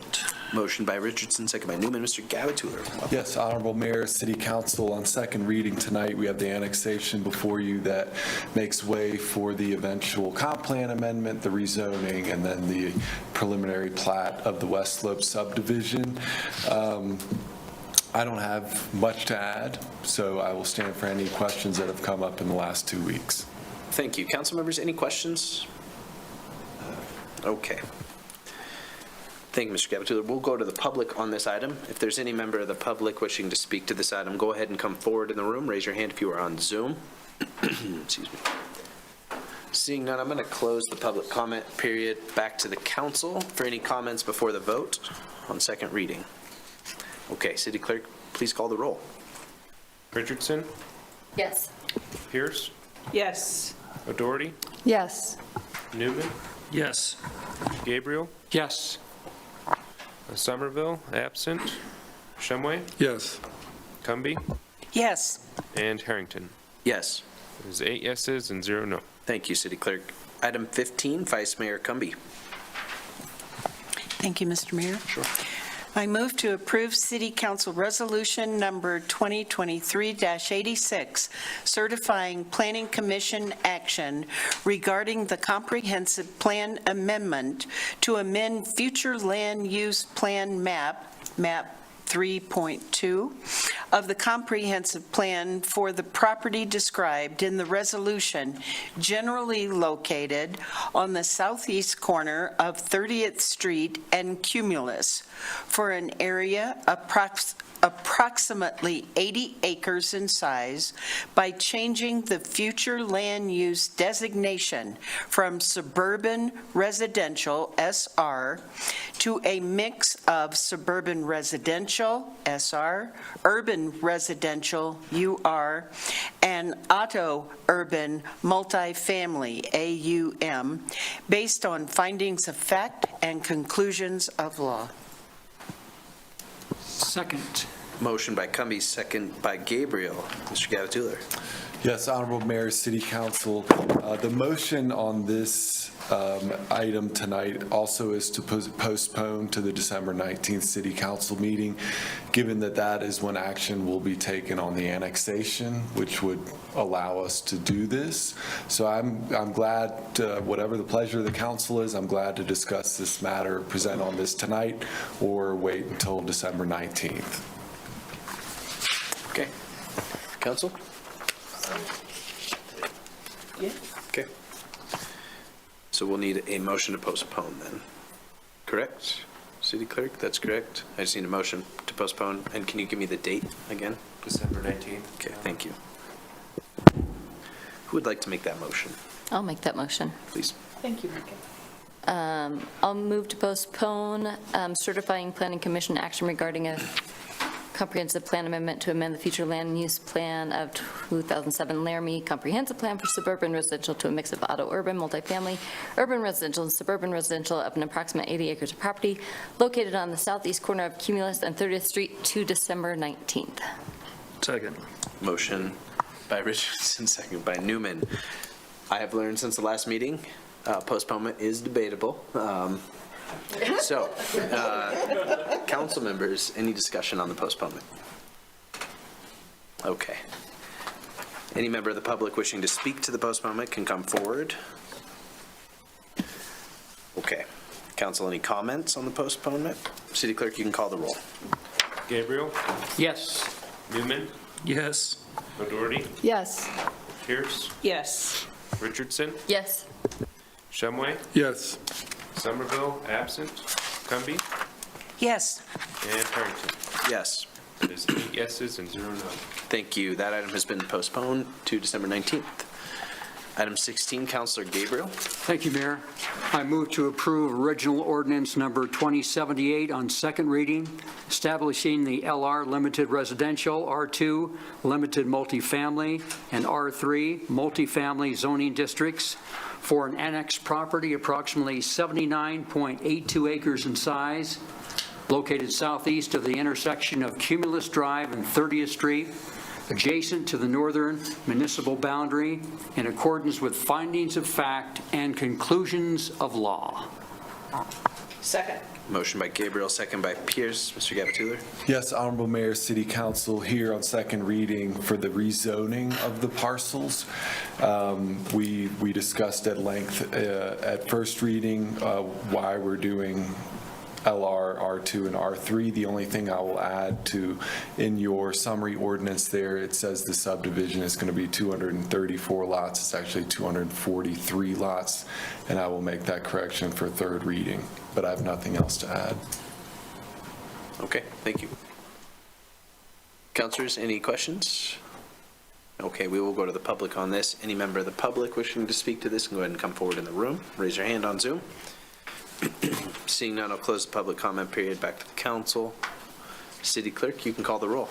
Motion by Richardson, second by Newman. Mr. Gabatuller. Yes, Honorable Mayor, City Council, on second reading tonight, we have the annexation before you that makes way for the eventual comp plan amendment, the rezoning, and then the preliminary plat of the West Slope subdivision. I don't have much to add, so I will stand for any questions that have come up in the last 2 weeks. Thank you. Council members, any questions? Okay. Thank you, Mr. Gabatuller. We'll go to the public on this item. If there's any member of the public wishing to speak to this item, go ahead and come forward in the room. Raise your hand if you are on Zoom. Excuse me. Seeing none, I'm going to close the public comment period. Back to the council for any comments before the vote on second reading. Okay, City Clerk, please call the roll. Richardson, Yes. Pierce, Yes. O'Doherty, Yes. Newman, Yes. Gabriel, Yes. Somerville, absent, Shumway, Yes. Cumby, Yes. and Harrington. Yes. It is 8 yeses and 0 no. Thank you, City Clerk. Item 15, Vice Mayor Cumby. Thank you, Mr. Mayor. Sure. I move to approve City Council Resolution Number 2023-86, certifying Planning Commission action regarding the Comprehensive Plan Amendment to amend future land use plan map 3.2 of the comprehensive plan for the property described in the resolution, generally located on the southeast corner of 30th Street and Cumulus, for an area approximately 80 acres in size, by changing the future land use designation from suburban residential, SR, to a mix of suburban residential, SR, urban residential, UR, and auto-urban multifamily, AUM, based on findings of fact and conclusions of law. Second. Motion by Cumby, second by Gabriel. Mr. Gabatuller. Yes, Honorable Mayor, City Council, the motion on this item tonight also is to postpone to the December 19th City Council meeting, given that that is when action will be taken on the annexation, which would allow us to do this. So I'm glad, whatever the pleasure of the council is, I'm glad to discuss this matter, present on this tonight, or wait until December 19th. Okay. Council? Yeah. Okay. So we'll need a motion to postpone then. Correct? City Clerk, that's correct. I just need a motion to postpone. And can you give me the date again? December 19th. Okay, thank you. Who would like to make that motion? I'll make that motion. Please. Thank you, Mika. I'll move to postpone certifying Planning Commission action regarding a comprehensive plan amendment to amend the future land use plan of 2007 Laramie comprehensive plan for suburban residential to a mix of auto-urban, multifamily, urban residential, and suburban residential of an approximate 80 acres of property located on the southeast corner of Cumulus and 30th Street to December 19th. Second. Motion by Richardson, second by Newman. I have learned since the last meeting, postponement is debatable. So, council members, any discussion on the postponement? Okay. Any member of the public wishing to speak to the postponement can come forward. Okay. Council, any comments on the postponement? City Clerk, you can call the roll. Gabriel? Yes. Newman? Yes. O'Doherty? Yes. Pierce? Yes. Richardson? Yes. Shumway? Yes. Somerville, absent. Cumby? Yes. And Harrington. Yes. It is 8 yeses and 0 no. Thank you. That item has been postponed to December 19th. Item 16, Counselor Gabriel. Thank you, Mayor. I move to approve original ordinance number 2078 on second reading, establishing the LR Limited Residential, R2 Limited Multifamily, and R3 Multifamily zoning districts for an annexed property approximately 79.82 acres in size, located southeast of the intersection of Cumulus Drive and 30th Street, adjacent to the northern municipal boundary, in accordance with findings of fact and conclusions of law. Second. Motion by Gabriel, second by Pierce. Mr. Gabatuller. Yes, Honorable Mayor, City Council, here on second reading for the rezoning of the parcels. We discussed at length at first reading why we're doing LR, R2, and R3. The only thing I will add to, in your summary ordinance there, it says the subdivision is going to be 234 lots. It's actually 243 lots, and I will make that correction for third reading, but I have nothing else to add. Okay, thank you. Councilors, any questions? Okay, we will go to the public on this. Any member of the public wishing to speak to this can go ahead and come forward in the room. Raise your hand on Zoom. Seeing none, I'll close the public comment period. Back to the council. City Clerk, you can call the roll.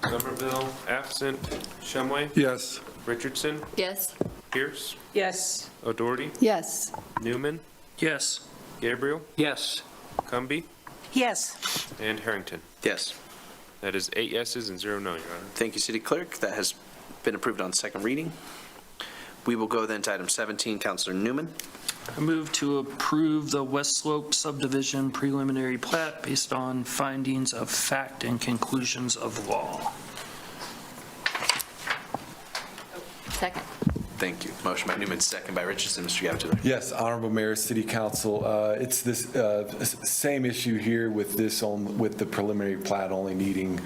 Somerville, absent. Shumway? Yes. Richardson? Yes. Pierce? Yes. O'Doherty? Yes. Newman? Yes. Gabriel? Yes. Cumby? Yes. And Harrington. Yes. That is 8 yeses and 0 no, Your Honor. Thank you, City Clerk. That has been approved on second reading. We will go then to item 17, Counselor Newman. I move to approve the West Slope subdivision preliminary plat based on findings of fact and conclusions of law. Second. Thank you. Motion by Newman, second by Richardson. Mr. Gabatuller. Yes, Honorable Mayor, City Council, it's this same issue here with this with the preliminary plat only needing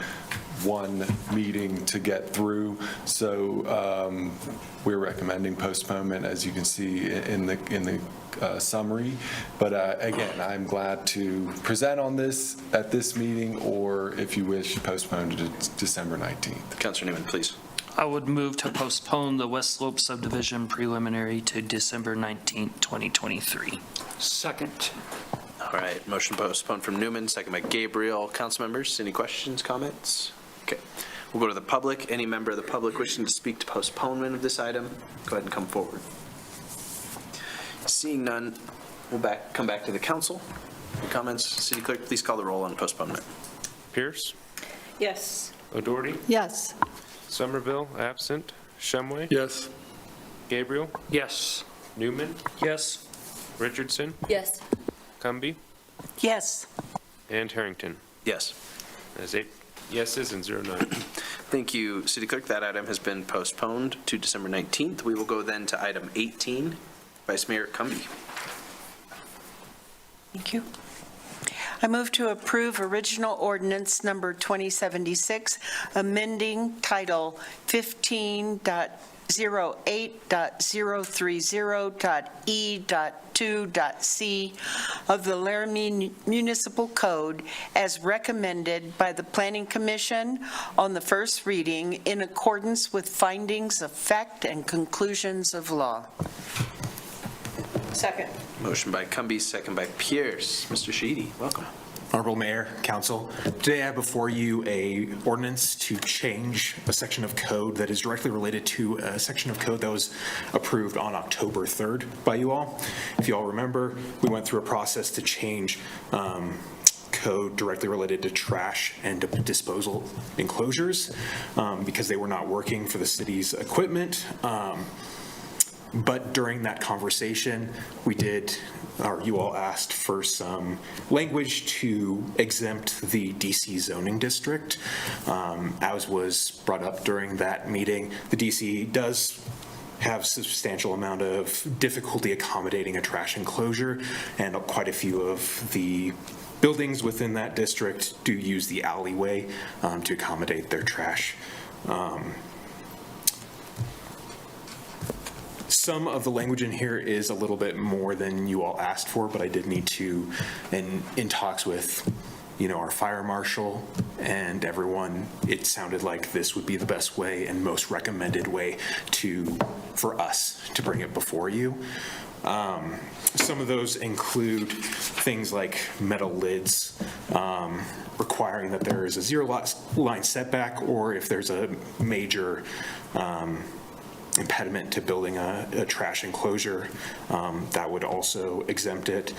one meeting to get through. So we're recommending postponement, as you can see in the summary. But again, I'm glad to present on this at this meeting, or if you wish, postpone to December 19th. Counselor Newman, please. I would move to postpone the West Slope subdivision preliminary to December 19th, 2023. Second. All right, motion postponed from Newman, second by Gabriel. Council members, any questions, comments? Okay, we'll go to the public. Any member of the public wishing to speak to postponement of this item, go ahead and come forward. Seeing none, we'll come back to the council. Any comments? City Clerk, please call the roll on postponement. Pierce? Yes. O'Doherty? Yes. Somerville, absent. Shumway? Yes. Gabriel? Yes. Newman? Yes. Richardson? Yes. Cumby? Yes. And Harrington. Yes. That's 8 yeses and 0 no. Thank you, City Clerk. That item has been postponed to December 19th. We will go then to item 18. Vice Mayor Cumby. Thank you. I move to approve original ordinance number 2076, amending Title 15.08.030.E.2.C of the Laramie Municipal Code as recommended by the Planning Commission on the first reading in accordance with findings of fact and conclusions of law. Second. Motion by Cumby, second by Pierce. Mr. Sheedy, welcome. Honorable Mayor, Council, today I have before you a ordinance to change a section of code that is directly related to a section of code that was approved on October 3rd by you all. If you all remember, we went through a process to change code directly related to trash and disposal enclosures because they were not working for the city's equipment. But during that conversation, you all asked for some language to exempt the DC zoning district. As was brought up during that meeting, the DC does have a substantial amount of difficulty accommodating a trash enclosure, and quite a few of the buildings within that district do use the alleyway to accommodate their trash. Some of the language in here is a little bit more than you all asked for, but I did need to, in talks with, our fire marshal and everyone, it sounded like this would be the best way and most recommended way for us to bring it before you. Some of those include things like metal lids, requiring that there is a zero-line setback, or if there's a major impediment to building a trash enclosure, that would also exempt it.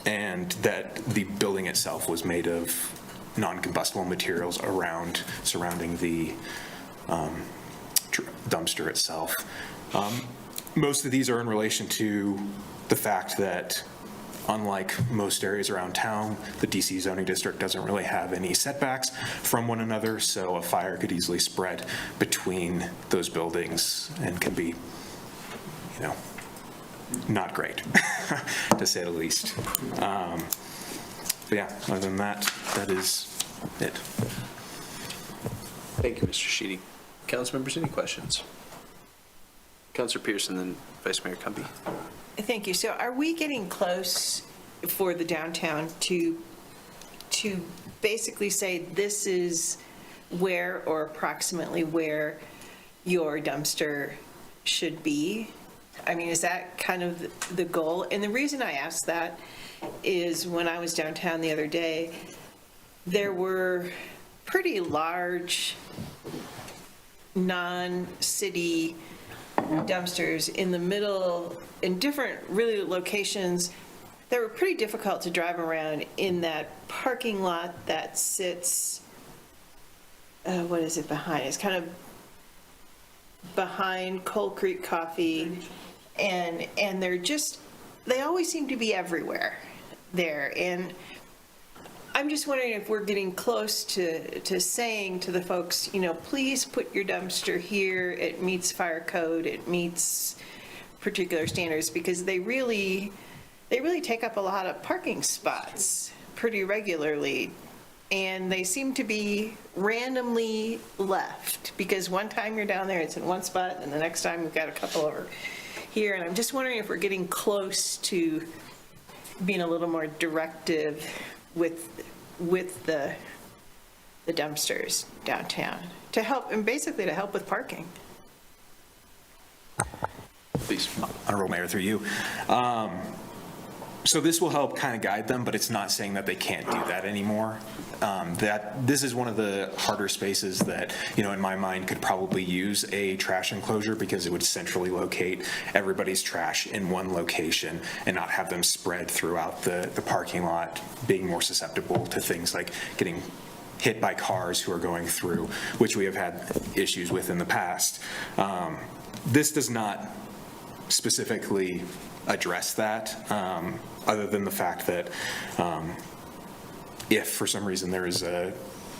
And that the building itself was made of non-combustible materials surrounding the dumpster itself. Most of these are in relation to the fact that, unlike most areas around town, the DC zoning district doesn't really have any setbacks from one another, so a fire could easily spread between those buildings and can be, not great, to say the least. But yeah, other than that, that is it. Thank you, Mr. Sheedy. Council members, any questions? Councilor Pearson, then Vice Mayor Cumbie. Thank you. So are we getting close for the downtown to basically say this is where or approximately where your dumpster should be? I mean, is that kind of the goal? And the reason I ask that is when I was downtown the other day, there were pretty large non-city dumpsters in the middle, in different really locations that were pretty difficult to drive around in that parking lot that sits, what is it behind? It's kind of behind Coal Creek Coffee, and they always seem to be everywhere there. And I'm just wondering if we're getting close to saying to the folks, please put your dumpster here, it meets fire code, it meets particular standards, because they really take up a lot of parking spots pretty regularly, and they seem to be randomly left, because one time you're down there, it's in one spot, and the next time we've got a couple over here, and I'm just wondering if we're getting close to being a little more directive with the dumpsters downtown to help, and basically to help with parking. Please, Honorable Mayor, through you. So this will help kind of guide them, but it's not saying that they can't do that anymore. This is one of the harder spaces that, in my mind, could probably use a trash enclosure, because it would centrally locate everybody's trash in one location and not have them spread throughout the parking lot, being more susceptible to things like getting hit by cars who are going through, which we have had issues with in the past. This does not specifically address that, other than the fact that if for some reason there is a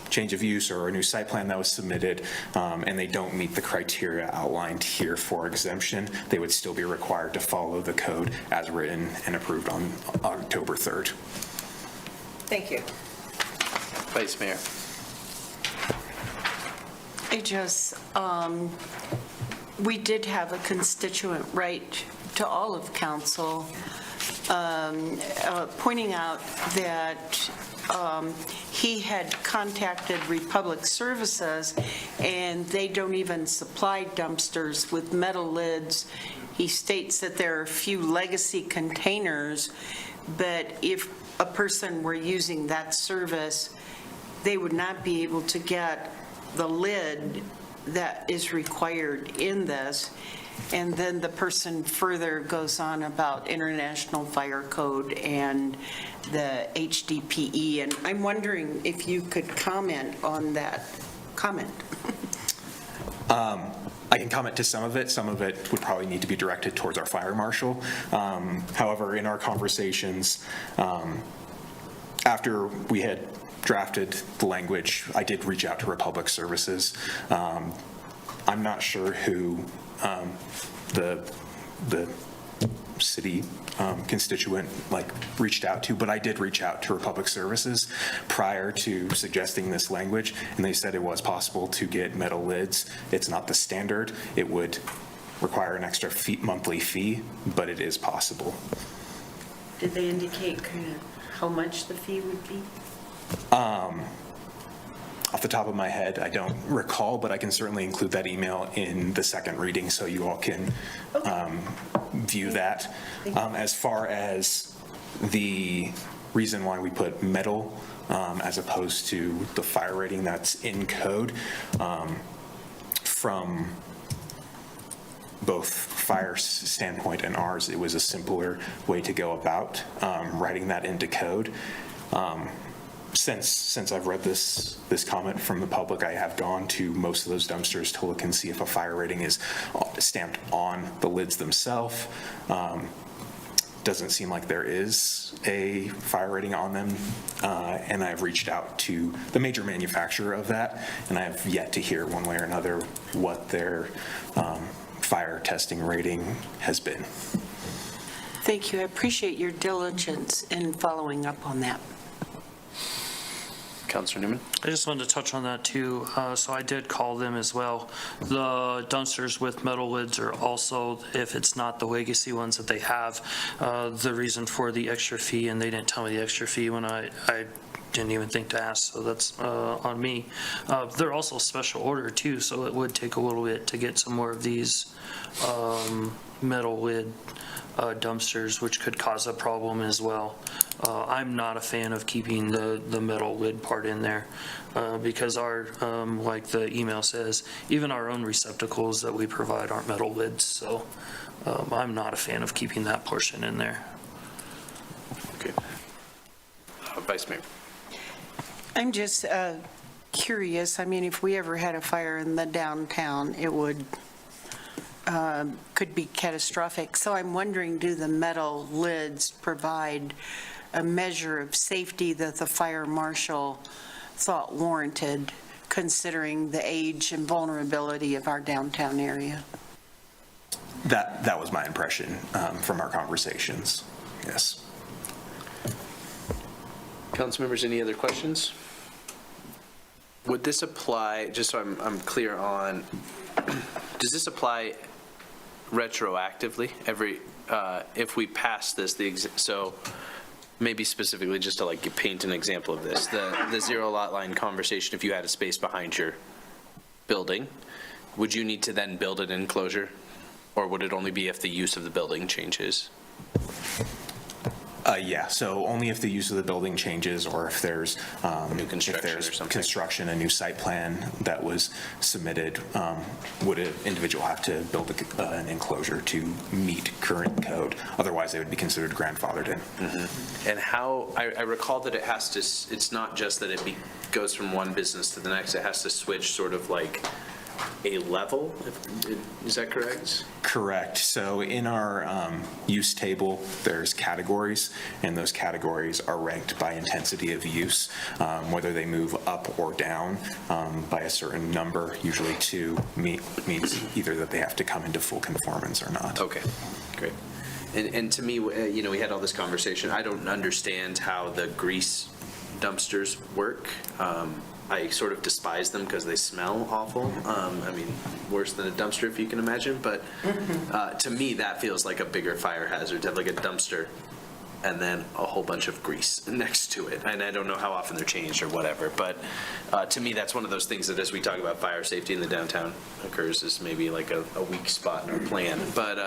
change of use or a new site plan that was submitted and they don't meet the criteria outlined here for exemption, they would still be required to follow the code as written and approved on October 3rd. Thank you. Vice Mayor. We did have a constituent write to all of council pointing out that he had contacted Republic Services, and they don't even supply dumpsters with metal lids. He states that there are a few legacy containers, but if a person were using that service, they would not be able to get the lid that is required in this. And then the person further goes on about International Fire Code and the HDPE, and I'm wondering if you could comment on that comment. I can comment to some of it. Some of it would probably need to be directed towards our fire marshal. However, in our conversations, after we had drafted the language, I did reach out to Republic Services. I'm not sure who the city constituent reached out to, but I did reach out to Republic Services prior to suggesting this language, and they said it was possible to get metal lids. It's not the standard. It would require an extra monthly fee, but it is possible. Did they indicate kind of how much the fee would be? Off the top of my head, I don't recall, but I can certainly include that email in the second reading so you all can view that. As far as the reason why we put metal as opposed to the fire rating that's in code, from both fire's standpoint and ours, it was a simpler way to go about writing that into code. Since I've read this comment from the public, I have gone to most of those dumpsters to look and see if a fire rating is stamped on the lids themselves. Doesn't seem like there is a fire rating on them, and I've reached out to the major manufacturer of that, and I have yet to hear one way or another what their fire testing rating has been. Thank you. I appreciate your diligence in following up on that. Councilor Newman? I just wanted to touch on that too. So I did call them as well. The dumpsters with metal lids are also, if it's not the legacy ones that they have, the reason for the extra fee, and they didn't tell me the extra fee when I didn't even think to ask, so that's on me. They're also special order too, so it would take a little bit to get some more of these metal lid dumpsters, which could cause a problem as well. I'm not a fan of keeping the metal lid part in there because our, like the email says, even our own receptacles that we provide aren't metal lids, so I'm not a fan of keeping that portion in there. Okay. Vice Mayor? I'm just curious. I mean, if we ever had a fire in the downtown, it would could be catastrophic. So I'm wondering, do the metal lids provide a measure of safety that the fire marshal thought warranted, considering the age and vulnerability of our downtown area? That was my impression from our conversations, yes. Council members, any other questions? Would this apply, just so I'm clear on, does this apply retroactively if we pass this, so maybe specifically just to paint an example of this, the zero lot line conversation, if you had a space behind your building, would you need to then build an enclosure, or would it only be if the use of the building changes? Yeah, so only if the use of the building changes, or if there's new construction or something. Construction, a new site plan that was submitted, would an individual have to build an enclosure to meet current code? Otherwise, they would be considered grandfathered in. Mm-hmm. And how, I recall that it has to, it's not just that it goes from one business to the next, it has to switch sort of like a level, is that correct? Correct. So in our use table, there's categories, and those categories are ranked by intensity of use, whether they move up or down by a certain number, usually 2 means either that they have to come into full conformance or not. Okay, great. And to me, we had all this conversation. I don't understand how the grease dumpsters work. I sort of despise them because they smell awful. I mean, worse than a dumpster, if you can imagine. But to me, that feels like a bigger fire hazard to have like a dumpster and then a whole bunch of grease next to it. And I don't know how often they're changed or whatever. But to me, that's one of those things that as we talk about fire safety in the downtown occurs is maybe like a weak spot in our plan. But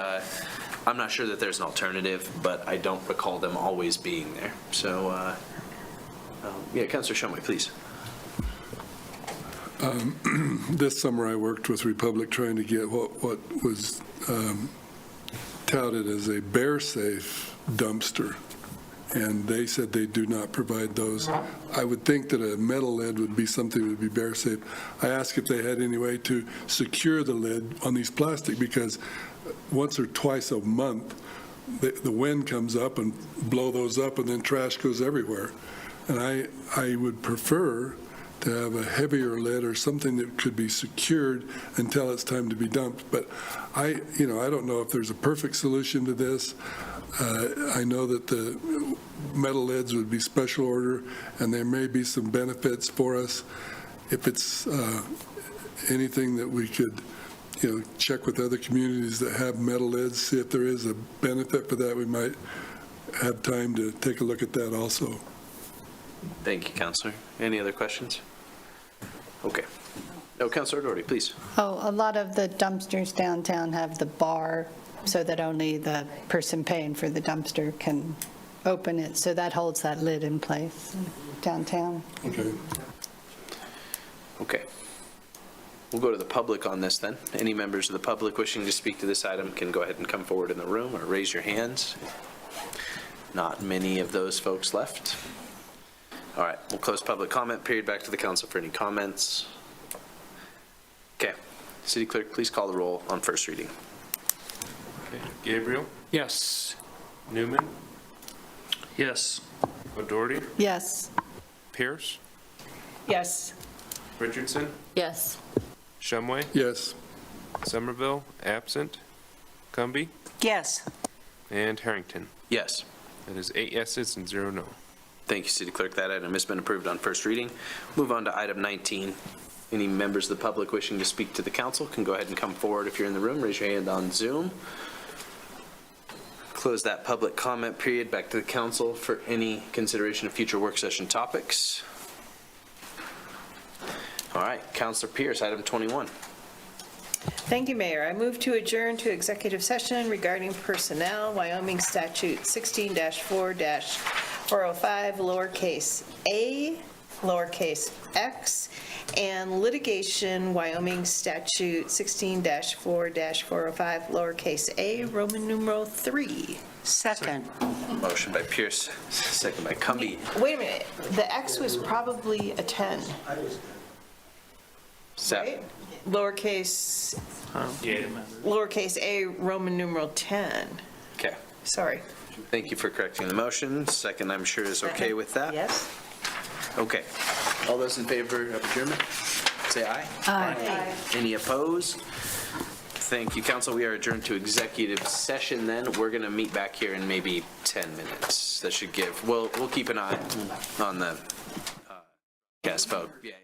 I'm not sure that there's an alternative, but I don't recall them always being there. So, yeah, Councilor Shumway, please. This summer I worked with Republic trying to get what was touted as a bear-safe dumpster, and they said they do not provide those. I would think that a metal lid would be something that would be bear-safe. I asked if they had any way to secure the lid on these plastic, because once or twice a month the wind comes up and blow those up, and then trash goes everywhere. And I would prefer to have a heavier lead or something that could be secured until it's time to be dumped. But I don't know if there's a perfect solution to this. I know that the metal leads would be special order, and there may be some benefits for us. If it's anything that we could, check with other communities that have metal leads, see if there is a benefit for that. We might have time to take a look at that also. Thank you, Counselor. Any other questions? Okay. No, Counselor Doherty, please. Oh, a lot of the dumpsters downtown have the bar so that only the person paying for the dumpster can open it. So that holds that lid in place downtown. Okay. Okay. We'll go to the public on this then. Any members of the public wishing to speak to this item can go ahead and come forward in the room or raise your hands. Not many of those folks left. All right, we'll close public comment period. Back to the council for any comments. Okay. City Clerk, please call the roll on first reading. Okay. Gabriel? Yes. Newman? Yes. O'Doherty? Yes. Pierce? Yes. Richardson? Yes. Shumway? Yes. Somerville? Absent. Cumby? Yes. And Harrington. Yes. That is 8 yeses and 0 no. Thank you, City Clerk. That item has been approved on first reading. Move on to item 19. Any members of the public wishing to speak to the council can go ahead and come forward if you're in the room. Raise your hand on Zoom. Close that public comment period. Back to the council for any consideration of future work session topics. All right, Councilor Pierce, item 21. Thank you, Mayor. I move to adjourn to executive session regarding personnel, Wyoming Statute 16-4-405, lowercase a, lowercase x, and litigation, Wyoming Statute 16-4-405, lowercase a, Roman numeral 3. Second. Motion by Pierce, second by Cumby. Wait a minute. The x was probably a 10, right? Lowercase a, Roman numeral 10. Okay. Sorry. Thank you for correcting the motion. Second, I'm sure, is okay with that. Yes. Okay. All those in favor of adjournment, say aye. Aye. Any opposed? Thank you, council. We are adjourned to executive session then. We're going to meet back here in maybe 10 minutes. That should give, we'll keep an eye on the gas vote. Yeah.